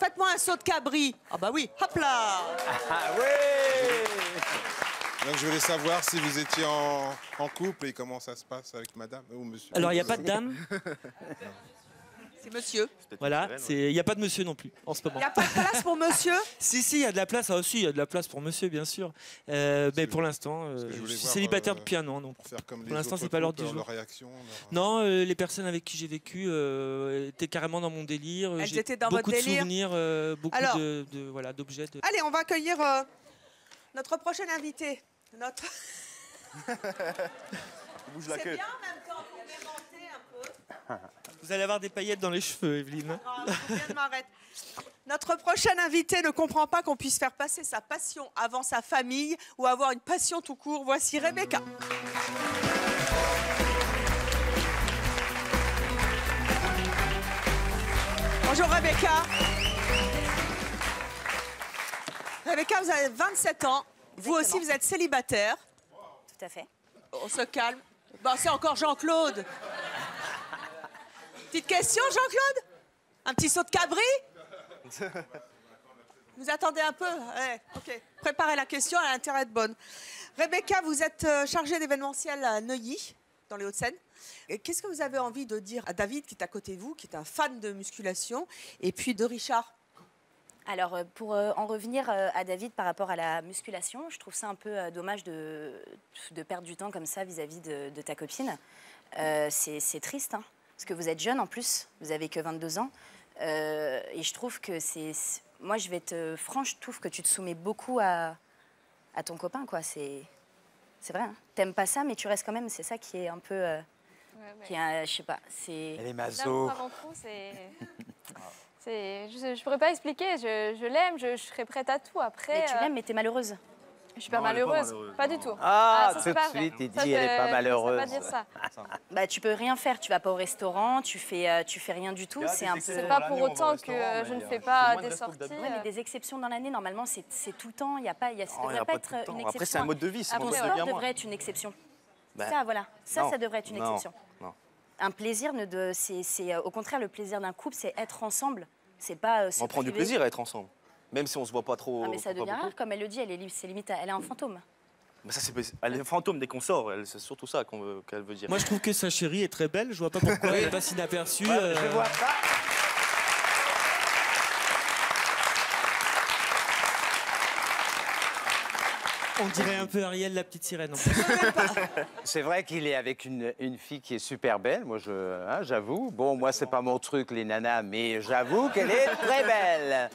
faites-moi un saut de cabri. Ah bah oui, hop là. Ah ouais. Donc je voulais savoir si vous étiez en couple et comment ça se passe avec madame ou monsieur. Alors il n'y a pas de dame. C'est monsieur. Voilà, il n'y a pas de monsieur non plus en ce moment. Il n'y a pas de place pour monsieur? Si, il y a de la place. Ah, aussi, il y a de la place pour monsieur, bien sûr. Mais pour l'instant, je suis célibataire depuis un an. Donc pour l'instant, c'est pas l'heure du jour. Leur réaction, Non, les personnes avec qui j'ai vécu étaient carrément dans mon délire. Elles J'ai étaient dans beaucoup votre de délire. souvenirs, beaucoup Alors. voilà, d'objets. Allez, on va accueillir notre prochain invité. Notre... Bouge la C'est queue. bien en même temps pour m'inventer un peu. Vous allez avoir des paillettes dans les cheveux, Evelyne. Je viens de m'arrêter. Notre prochain invité ne comprend pas qu'on puisse faire passer sa passion avant sa famille ou avoir une passion tout court. Voici Rebecca. Bonjour Rebecca. Rebecca, vous avez 27 ans. Vous aussi, vous êtes célibataire. Tout à fait. On se calme. Bon, c'est encore Jean-Claude. Petite question, Jean-Claude? Un petit saut de cabri? Vous attendez un peu? Ouais, ok. Préparez la question, elle a intérêt de bonne. Rebecca, vous êtes chargée d'événementiel à Neuilly, dans les Hauts-de-Seine. Qu'est-ce que vous avez envie de dire à David, qui est à côté de vous, qui est un fan de musculation, et puis de Richard? Alors, pour en revenir à David par rapport à la musculation, je trouve ça un peu dommage de perdre du temps comme ça vis-à-vis de ta copine. c'est triste, hein, parce que vous êtes jeune en plus, vous avez que 22 ans. Et je trouve que moi, je vais être franche, je trouve que tu te soumets beaucoup à ton copain, quoi. C'est vrai, hein. T'aimes pas ça, mais tu restes quand même. C'est ça qui est un peu... je sais pas, c'est... Elle est maso. Je pourrais pas expliquer, je l'aime, je serais prête à tout. Après, mais tu l'aimes, mais t'es malheureuse. Je suis pas malheureuse, pas du tout. Ah, ça, tout c'est de pas suite, vrai. il dit elle est pas malheureuse. Ça veut pas dire ça. Bah, tu peux rien faire, tu vas pas au restaurant, tu fais rien du tout. C'est un peu... C'est pas pour autant que je ne fais pas des sorties. Ouais, mais des exceptions dans l'année, normalement, c'est tout le temps. Ça devrait pas être une exception. Après, c'est un mode de vie. Ton sport devrait être une exception. Ça, voilà. Ça devrait être une exception. Non. Un plaisir, c'est au contraire, le plaisir d'un couple, c'est être ensemble. C'est pas On prend du plaisir à être ensemble. Même si on se voit pas trop. Ah, mais ça devient rare, comme elle le dit, c'est limite, elle est un fantôme. Mais ça, elle est un fantôme dès qu'on sort, c'est surtout ça qu'elle veut dire. Moi, je trouve que sa chérie est très belle. Je vois pas pourquoi elle passe inaperçue. Je vois pas. On dirait un peu Ariel, la petite sirène. C'est vrai qu'il est avec une fille qui est super belle. Moi, j'avoue. Bon, moi, c'est pas mon truc, les nanas, mais j'avoue qu'elle est très belle.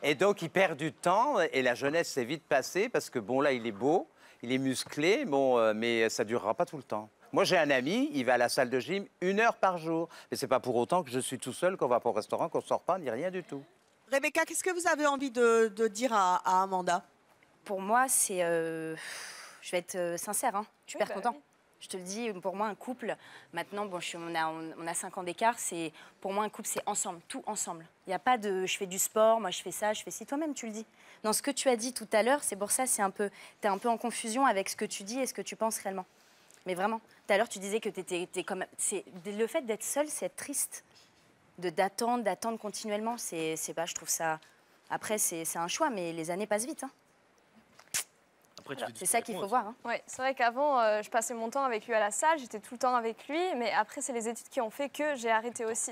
Et donc, il perd du temps et la jeunesse s'est vite passée parce que, bon, là, il est beau. Il est musclé, bon, mais ça ne durera pas tout le temps. Moi, j'ai un ami, il va à la salle de gym 1 heure par jour. Mais ce n'est pas pour autant que je suis tout seul, qu'on va pas au restaurant, qu'on ne sort pas, ni rien du tout. Rebecca, qu'est-ce que vous avez envie de dire à Amanda? Pour moi, c'est... je vais être sincère, hein. Je suis hyper content. Je te le dis, pour moi, un couple, maintenant, bon, on a 5 ans d'écart, pour moi, un couple, c'est ensemble, tout ensemble. Il n'y a pas de je fais du sport, moi je fais ça, je fais ci. Toi-même, tu le dis. Dans ce que tu as dit tout à l'heure, c'est pour ça, t'es un peu en confusion avec ce que tu dis et ce que tu penses réellement. Mais vraiment, tout à l'heure, tu disais que t'es comme... Le fait d'être seule, c'est être triste. D'attendre continuellement, c'est pas, je trouve ça... Après, c'est un choix, mais les années passent vite, hein. C'est ça qu'il faut voir. Hein. Ouais, c'est vrai qu'avant, je passais mon temps avec lui à la salle, j'étais tout le temps avec lui, mais après, c'est les études qui ont fait que j'ai arrêté aussi.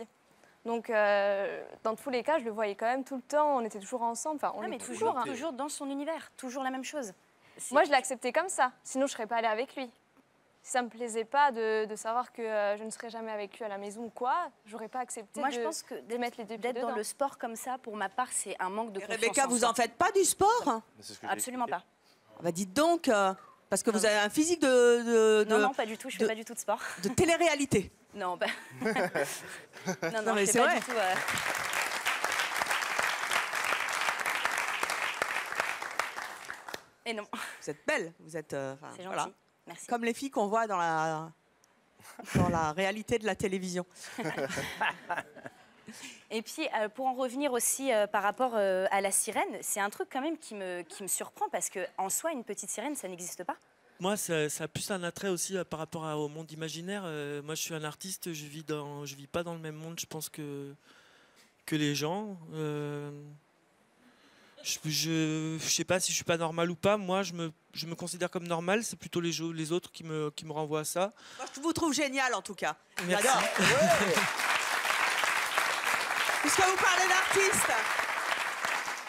Donc, dans tous les cas, je le voyais quand même tout le temps, on était toujours ensemble. Enfin, on est toujours, hein. Toujours dans son univers, toujours la même chose. Moi, je l'ai accepté comme ça, sinon je ne serais pas allée avec lui. Si ça ne me plaisait pas de savoir que je ne serais jamais avec lui à la maison ou quoi, j'aurais pas accepté je pense que mettre les deux pieds d'être dans le sport comme ça, pour ma part, c'est un manque de confiance. Rebecca, vous en faites pas du sport? Absolument pas. Bah dites donc, parce que vous avez un physique Non, pas du tout, je fais pas du tout de sport. De télé-réalité. Non, bah... non, mais c'est vrai. Du tout, Et non. Vous êtes belle, vous êtes... c'est gentil, voilà. Merci. Comme les filles qu'on voit dans la réalité de la télévision. Et puis, pour en revenir aussi par rapport à la sirène, c'est un truc quand même qui me surprend parce qu'en soi, une petite sirène, ça n'existe pas. Moi, ça a plus un attrait aussi par rapport au monde imaginaire. Moi, je suis un artiste, je vis pas dans le même monde, je pense, que les gens. Je sais pas si je suis pas normal ou pas. Moi, je me considère comme normal. C'est plutôt les autres qui me renvoient à ça. Moi, je vous trouve génial, en tout cas. Merci. Puisque vous parlez d'artiste,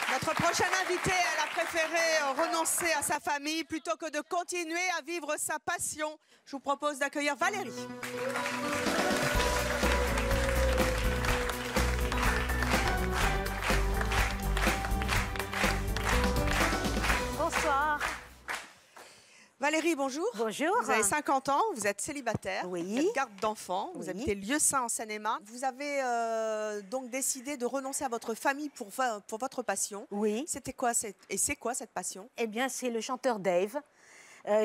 notre prochaine invitée, elle a préféré renoncer à sa famille plutôt que de continuer à vivre sa passion. Je vous propose d'accueillir Valérie. Bonsoir. Valérie, bonjour. Bonjour. Vous avez 50 ans, vous êtes célibataire, Oui. vous êtes garde d'enfants, vous Oui. habitez Lieu-Saint en Seine-et-Marne. Vous avez donc décidé de renoncer à votre famille pour votre passion. Oui. C'était quoi c'est quoi cette passion? Eh bien, c'est le chanteur Dave.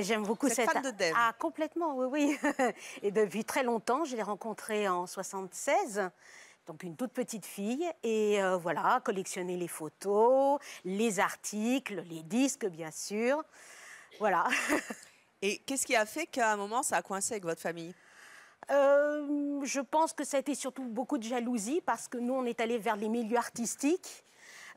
J'aime beaucoup Vous êtes fan de Dave? Ah, complètement, oui, oui. Et depuis très longtemps, je l'ai rencontré en 76. Donc une toute petite fille, et voilà, collectionner les photos, les articles, les disques, bien sûr. Voilà. Et qu'est-ce qui a fait qu'à un moment, ça a coincé avec votre famille? Je pense que ça a été surtout beaucoup de jalousie, parce que nous, on est allés vers les milieux artistiques,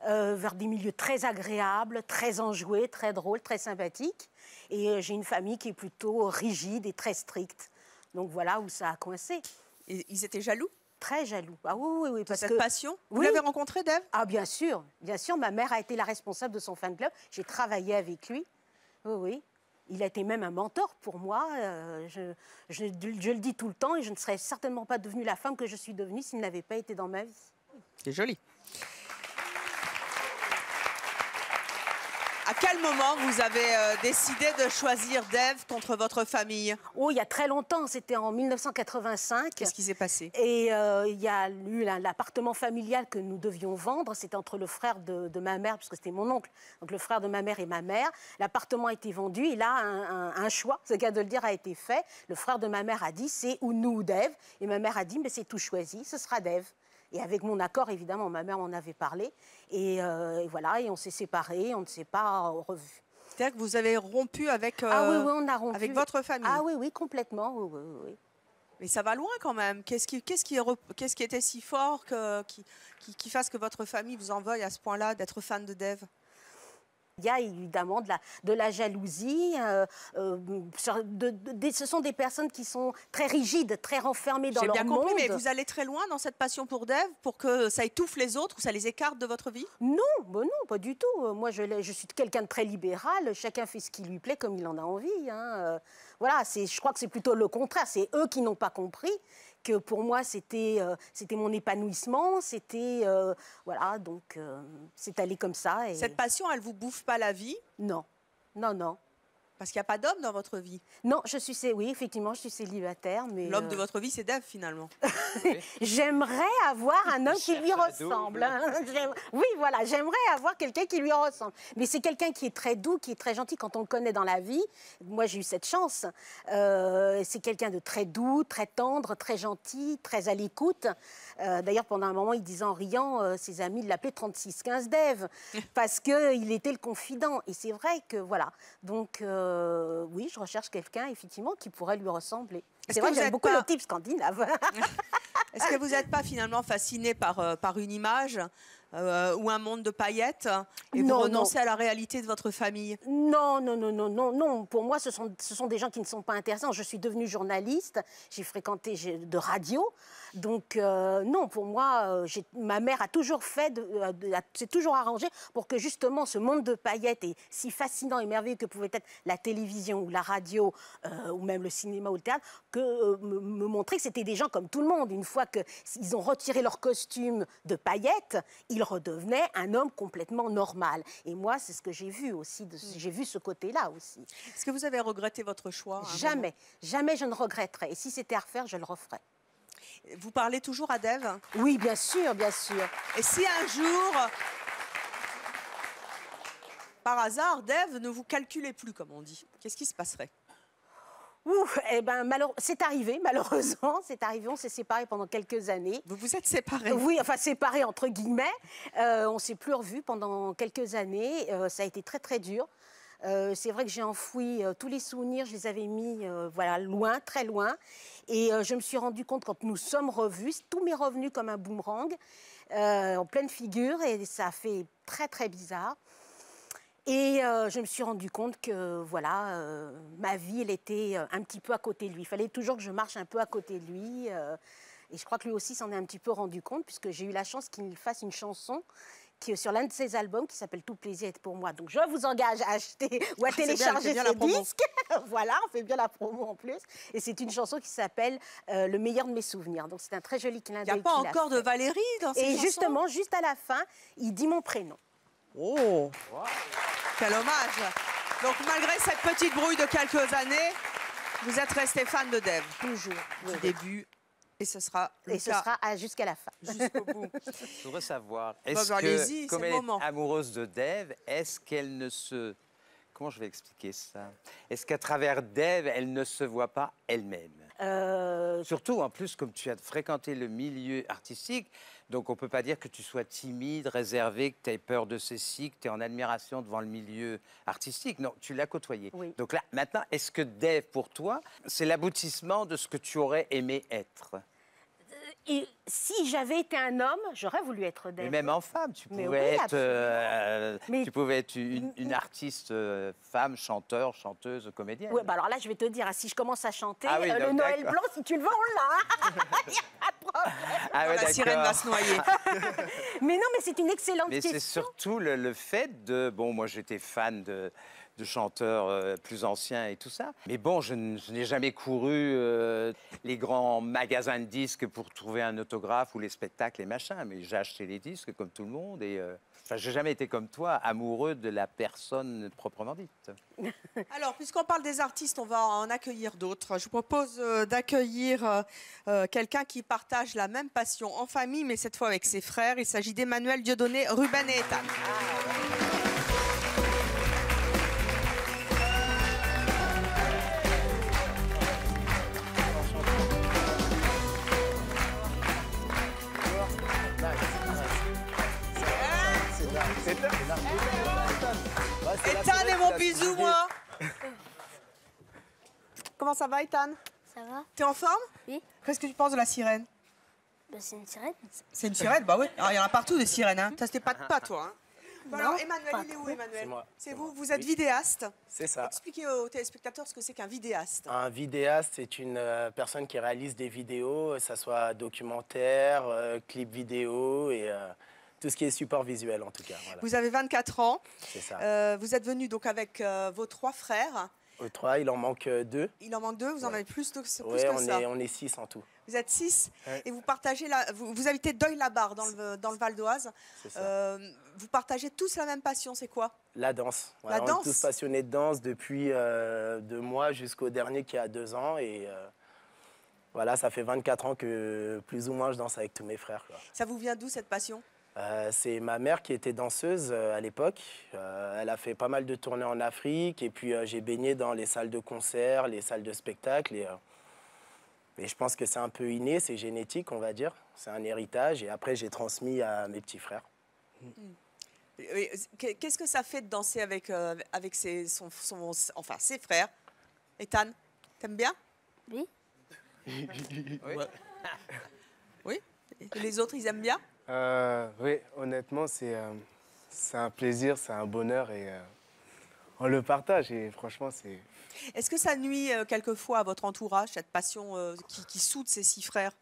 vers des milieux très agréables, très enjoués, très drôles, très sympathiques. Et j'ai une famille qui est plutôt rigide et très stricte. Donc voilà où ça a coincé. Et ils étaient jaloux? Très jaloux. Ah oui, oui, parce cette passion? Vous Oui. l'avez rencontré, Dave? Ah bien sûr, bien sûr. Ma mère a été la responsable de son fan club. J'ai travaillé avec lui. Oui, oui. Il a été même un mentor pour moi. Je le dis tout le temps et je ne serais certainement pas devenue la femme que je suis devenue s'il n'avait pas été dans ma vie. C'est joli. À quel moment vous avez décidé de choisir Dave contre votre famille? Oh, il y a très longtemps, c'était en 1985. Qu'est-ce qui s'est passé? Et il y a eu l'appartement familial que nous devions vendre. C'était entre le frère de ma mère, puisque c'était mon oncle, donc le frère de ma mère et ma mère. L'appartement a été vendu et là, un choix, c'est le cas de le dire, a été fait. Le frère de ma mère a dit, c'est ou nous ou Dave. Et ma mère a dit, mais c'est tout choisi, ce sera Dave. Et avec mon accord, évidemment, ma mère m'en avait parlé. Et voilà, et on s'est séparés, on ne s'est pas revus. C'est-à-dire que vous avez rompu avec, ah oui, oui, on a rompu. avec votre famille? Ah oui, oui, complètement, oui, oui, oui. Mais ça va loin quand même. Qu'est-ce qui était si fort qui fasse que votre famille vous en veuille à ce point-là d'être fan de Dave? Il y a évidemment de la jalousie. Ce sont des personnes qui sont très rigides, très renfermées dans leur monde. J'ai bien compris, mais vous allez très loin dans cette passion pour Dave pour que ça étouffe les autres ou ça les écarte de votre vie? Non, ben non, pas du tout. Moi, je suis quelqu'un de très libéral. Chacun fait ce qui lui plaît comme il en a envie. Hein. Voilà, je crois que c'est plutôt le contraire. C'est eux qui n'ont pas compris que pour moi, c'était mon épanouissement, voilà, donc c'est allé comme ça. Et... Cette passion, elle vous bouffe pas la vie? Non, non, non. Parce qu'il n'y a pas d'homme dans votre vie? Non, oui, effectivement, je suis célibataire, mais... L'homme de votre vie, c'est Dave, finalement. J'aimerais avoir un homme qui lui ressemble. Hein. Oui, voilà, j'aimerais avoir quelqu'un qui lui ressemble. Mais c'est quelqu'un qui est très doux, qui est très gentil quand on le connaît dans la vie. Moi, j'ai eu cette chance. C'est quelqu'un de très doux, très tendre, très gentil, très à l'écoute. D'ailleurs, pendant un moment, il disait en riant, ses amis l'appelaient 3615 Dave, parce qu'il était le confident. Et c'est vrai que, voilà. Donc, oui, je recherche quelqu'un, effectivement, qui pourrait lui ressembler. C'est vrai que j'aime beaucoup le type scandinave. Est-ce que vous n'êtes pas finalement fasciné par une image ou un monde de paillettes et vous renoncez à la réalité de votre famille? Non, non, non, non, non, non. Pour moi, ce sont des gens qui ne sont pas intéressants. Je suis devenue journaliste, j'ai fréquenté de radio. Donc, non, pour moi, ma mère a toujours s'est toujours arrangée pour que justement ce monde de paillettes est si fascinant et merveilleux que pouvait être la télévision ou la radio ou même le cinéma ou le théâtre, que me montrer que c'était des gens comme tout le monde. Une fois qu'ils ont retiré leur costume de paillettes, ils redevenaient un homme complètement normal. Et moi, c'est ce que j'ai vu aussi. J'ai vu ce côté-là aussi. Est-ce que vous avez regretté votre choix? Jamais. Jamais je ne regretterais. Et si c'était à refaire, je le referais. Vous parlez toujours à Dave? Oui, bien sûr, bien sûr. Et si un jour, par hasard, Dave ne vous calculait plus, comme on dit, qu'est-ce qui se passerait? Eh ben, c'est arrivé, malheureusement. C'est arrivé, on s'est séparés pendant quelques années. Vous vous êtes séparés? Oui, enfin séparés entre guillemets. On ne s'est plus revus pendant quelques années. Ça a été très, très dur. C'est vrai que j'ai enfoui tous les souvenirs, je les avais mis voilà, loin, très loin. Et je me suis rendu compte, quand nous sommes revus, tout m'est revenu comme un boomerang, en pleine figure, et ça a fait très, très bizarre. Et je me suis rendu compte que voilà, ma vie, elle était un petit peu à côté de lui. Il fallait toujours que je marche un peu à côté de lui. Et je crois que lui aussi s'en est un petit peu rendu compte, puisque j'ai eu la chance qu'il fasse une chanson sur l'un de ses albums qui s'appelle Tout plaisir est pour moi. Donc je vous engage à acheter ou à télécharger ce disque. Voilà, on fait bien la promo en plus. Et c'est une chanson qui s'appelle Le meilleur de mes souvenirs. Donc c'est un très joli clin d'œil. Il n'y a pas encore de Valérie dans cette chanson? Et justement, juste à la fin, il dit mon prénom. Oh, wow. Quel hommage. Donc malgré cette petite brouille de quelques années, vous êtes resté fan de Dave? Toujours. Du début. Et ce sera jusqu'à la fin. Jusqu'au bout. Je voudrais savoir, comme elle est amoureuse de Dave, est-ce qu'elle ne se... Comment je vais expliquer ça? Est-ce qu'à travers Dave, elle ne se voit pas elle-même? Surtout, en plus, comme tu as fréquenté le milieu artistique, donc on ne peut pas dire que tu sois timide, réservé, que tu aies peur de ceci, que tu es en admiration devant le milieu artistique. Non, tu l'as côtoyé. Oui. Donc là, maintenant, est-ce que Dave, pour toi, c'est l'aboutissement de ce que tu aurais aimé être? Et si j'avais été un homme, j'aurais voulu être Dave. Mais même en femme, tu pouvais être une artiste, femme, chanteur, chanteuse, comédienne. Oui, bah alors là, je vais te dire, si je commence à chanter, oui, le Noël blanc, si tu le veux, on l'a. Il n'y a pas de problème. La sirène va se noyer. Mais non, mais c'est une excellente question. Mais c'est surtout le fait de... Bon, moi, j'étais fan de de chanteurs plus anciens et tout ça. Mais bon, je n'ai jamais couru les grands magasins de disques pour trouver un autographe ou les spectacles et machin. Mais j'ai acheté les disques comme tout le monde et enfin, j'ai jamais été comme toi, amoureux de la personne proprement dite. Alors, puisqu'on parle des artistes, on va en accueillir d'autres. Je vous propose d'accueillir quelqu'un qui partage la même passion en famille, mais cette fois avec ses frères. Il s'agit d'Emmanuel, Dieudonné, Ruben et Ethan. Ethan est mon bisou, moi. Comment ça va, Ethan? Ça va? T'es en forme? Oui. Qu'est-ce que tu penses de la sirène? Bah, c'est une sirène. C'est une sirène? Bah oui. Alors, il y en a partout des sirènes. Hein. Ça, c'était pas toi. Hein. Bon, Non, alors, Emmanuel, pas il est où, trop. Emmanuel? C'est moi. C'est vous? Vous êtes vidéaste? C'est ça. Expliquez aux téléspectateurs ce que c'est qu'un vidéaste. Un vidéaste, c'est une personne qui réalise des vidéos, que ce soit documentaire, clip vidéo et tout ce qui est support visuel en tout cas. Voilà. Vous avez 24 ans. C'est ça. Vous êtes venu donc avec vos 3 frères. Aux 3, il en manque 2. Il en manque 2, vous en avez plus, plus Oui, que ça. on est 6 en tout. Vous êtes 6 Ouais. et vous partagez vous habitez Deuil-la-Barre dans le Val d'Oise. C'est ça. Vous partagez tous la même passion, c'est quoi? La danse. La On danse. est tous passionnés de danse depuis 2 mois jusqu'au dernier qui a 2 ans. Et voilà, ça fait 24 ans que plus ou moins je danse avec tous mes frères, quoi. Ça vous vient d'où cette passion? C'est ma mère qui était danseuse à l'époque. Elle a fait pas mal de tournées en Afrique et puis j'ai baigné dans les salles de concert, les salles de spectacle. Et je pense que c'est un peu inné, c'est génétique, on va dire. C'est un héritage et après j'ai transmis à mes petits frères. Qu'est-ce que ça fait de danser avec ses frères? Ethan, t'aimes bien? Oui. Ouais. Oui. Et les autres, ils aiment bien? Oui, honnêtement, c'est un plaisir, c'est un bonheur et on le partage et franchement, c'est... Est-ce que ça nuit quelquefois à votre entourage, cette passion qui soude ces 6 frères?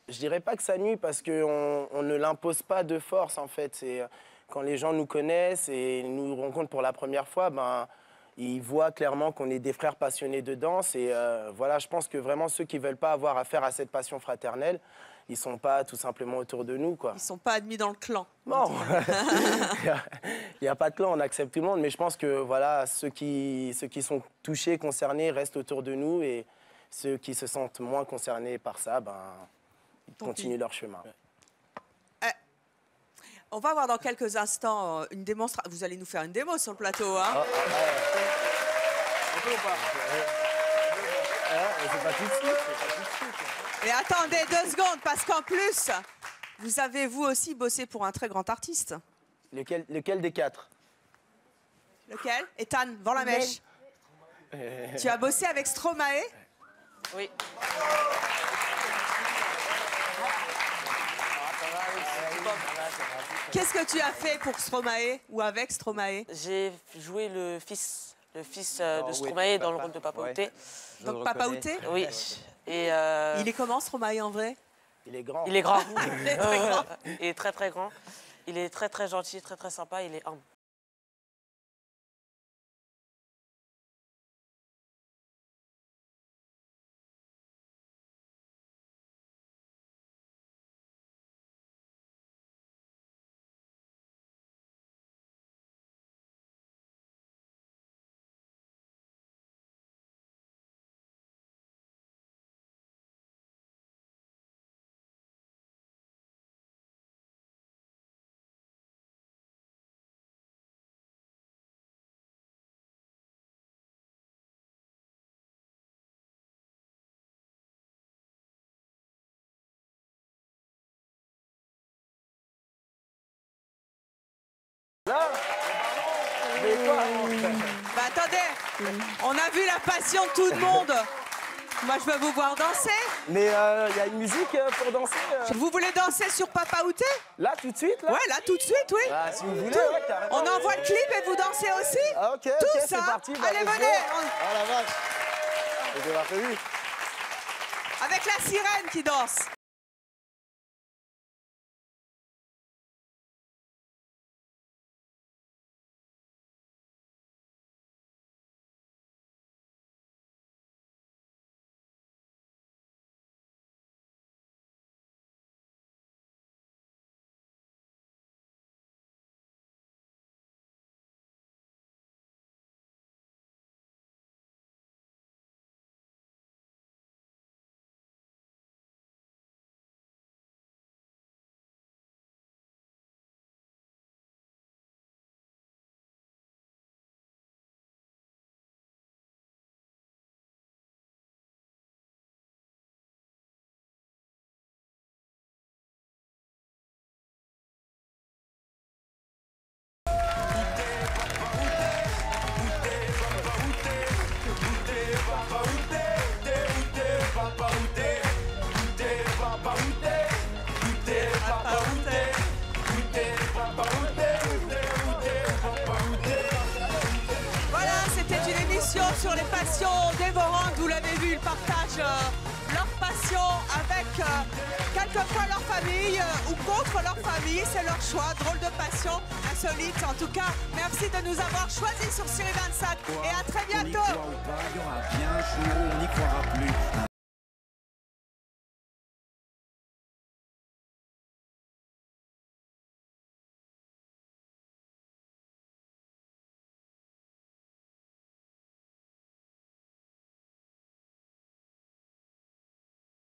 Je dirais pas que ça nuit parce qu'on ne l'impose pas de force en fait. C'est quand les gens nous connaissent et nous rencontrent pour la première fois, ben, ils voient clairement qu'on est des frères passionnés de danse. Et voilà, je pense que vraiment ceux qui ne veulent pas avoir affaire à cette passion fraternelle, ils ne sont pas tout simplement autour de nous, quoi. Ils ne sont pas admis dans le clan. Non, il n'y a pas de clan, on accepte tout le monde. Mais je pense que voilà, ceux qui sont touchés, concernés, restent autour de nous. Et ceux qui se sentent moins concernés par ça, ben, ils continuent leur chemin. On va voir dans quelques instants une démonstration. Vous allez nous faire une démo sur le plateau, hein? On peut ou pas? C'est pas tout de suite. Et attendez 2 secondes, parce qu'en plus, vous avez vous aussi bossé pour un très grand artiste. Lequel des 4? Lequel? Ethan, vends la mèche. Tu as bossé avec Stromae? Oui. Qu'est-ce que tu as fait pour Stromae ou avec Stromae? J'ai joué le fils de Stromae dans le rôle de Papa Outé. Donc Papa Outé? Oui. Et il est comment Stromae en vrai? Il est grand. Il est grand. Il est très grand. Il est très très grand. Il est très très gentil, très très sympa. Il est humble. Bah attendez, on a vu la passion de tout le monde. Moi, je veux vous voir danser. Mais il y a une musique pour danser. Vous voulez danser sur Papa Outé? Là, tout de suite là? Ouais, là, tout de suite, oui. Ah, si vous voulez, Tout. ouais, carrément. On envoie le clip et vous dansez aussi? Ah, ok, Tout c'est ça. parti. Bah, Allez, let's go. venez. Oh la vache. C'était pas prévu. Avec la sirène qui danse. sur les passions dévorantes. Vous l'avez vu, ils partagent leur passion avec quelquefois leur famille ou contre leur famille. C'est leur choix. Drôle de passion, insolite. En tout cas, merci de nous avoir choisis sur Série 25 et à très bientôt. On y croira plus.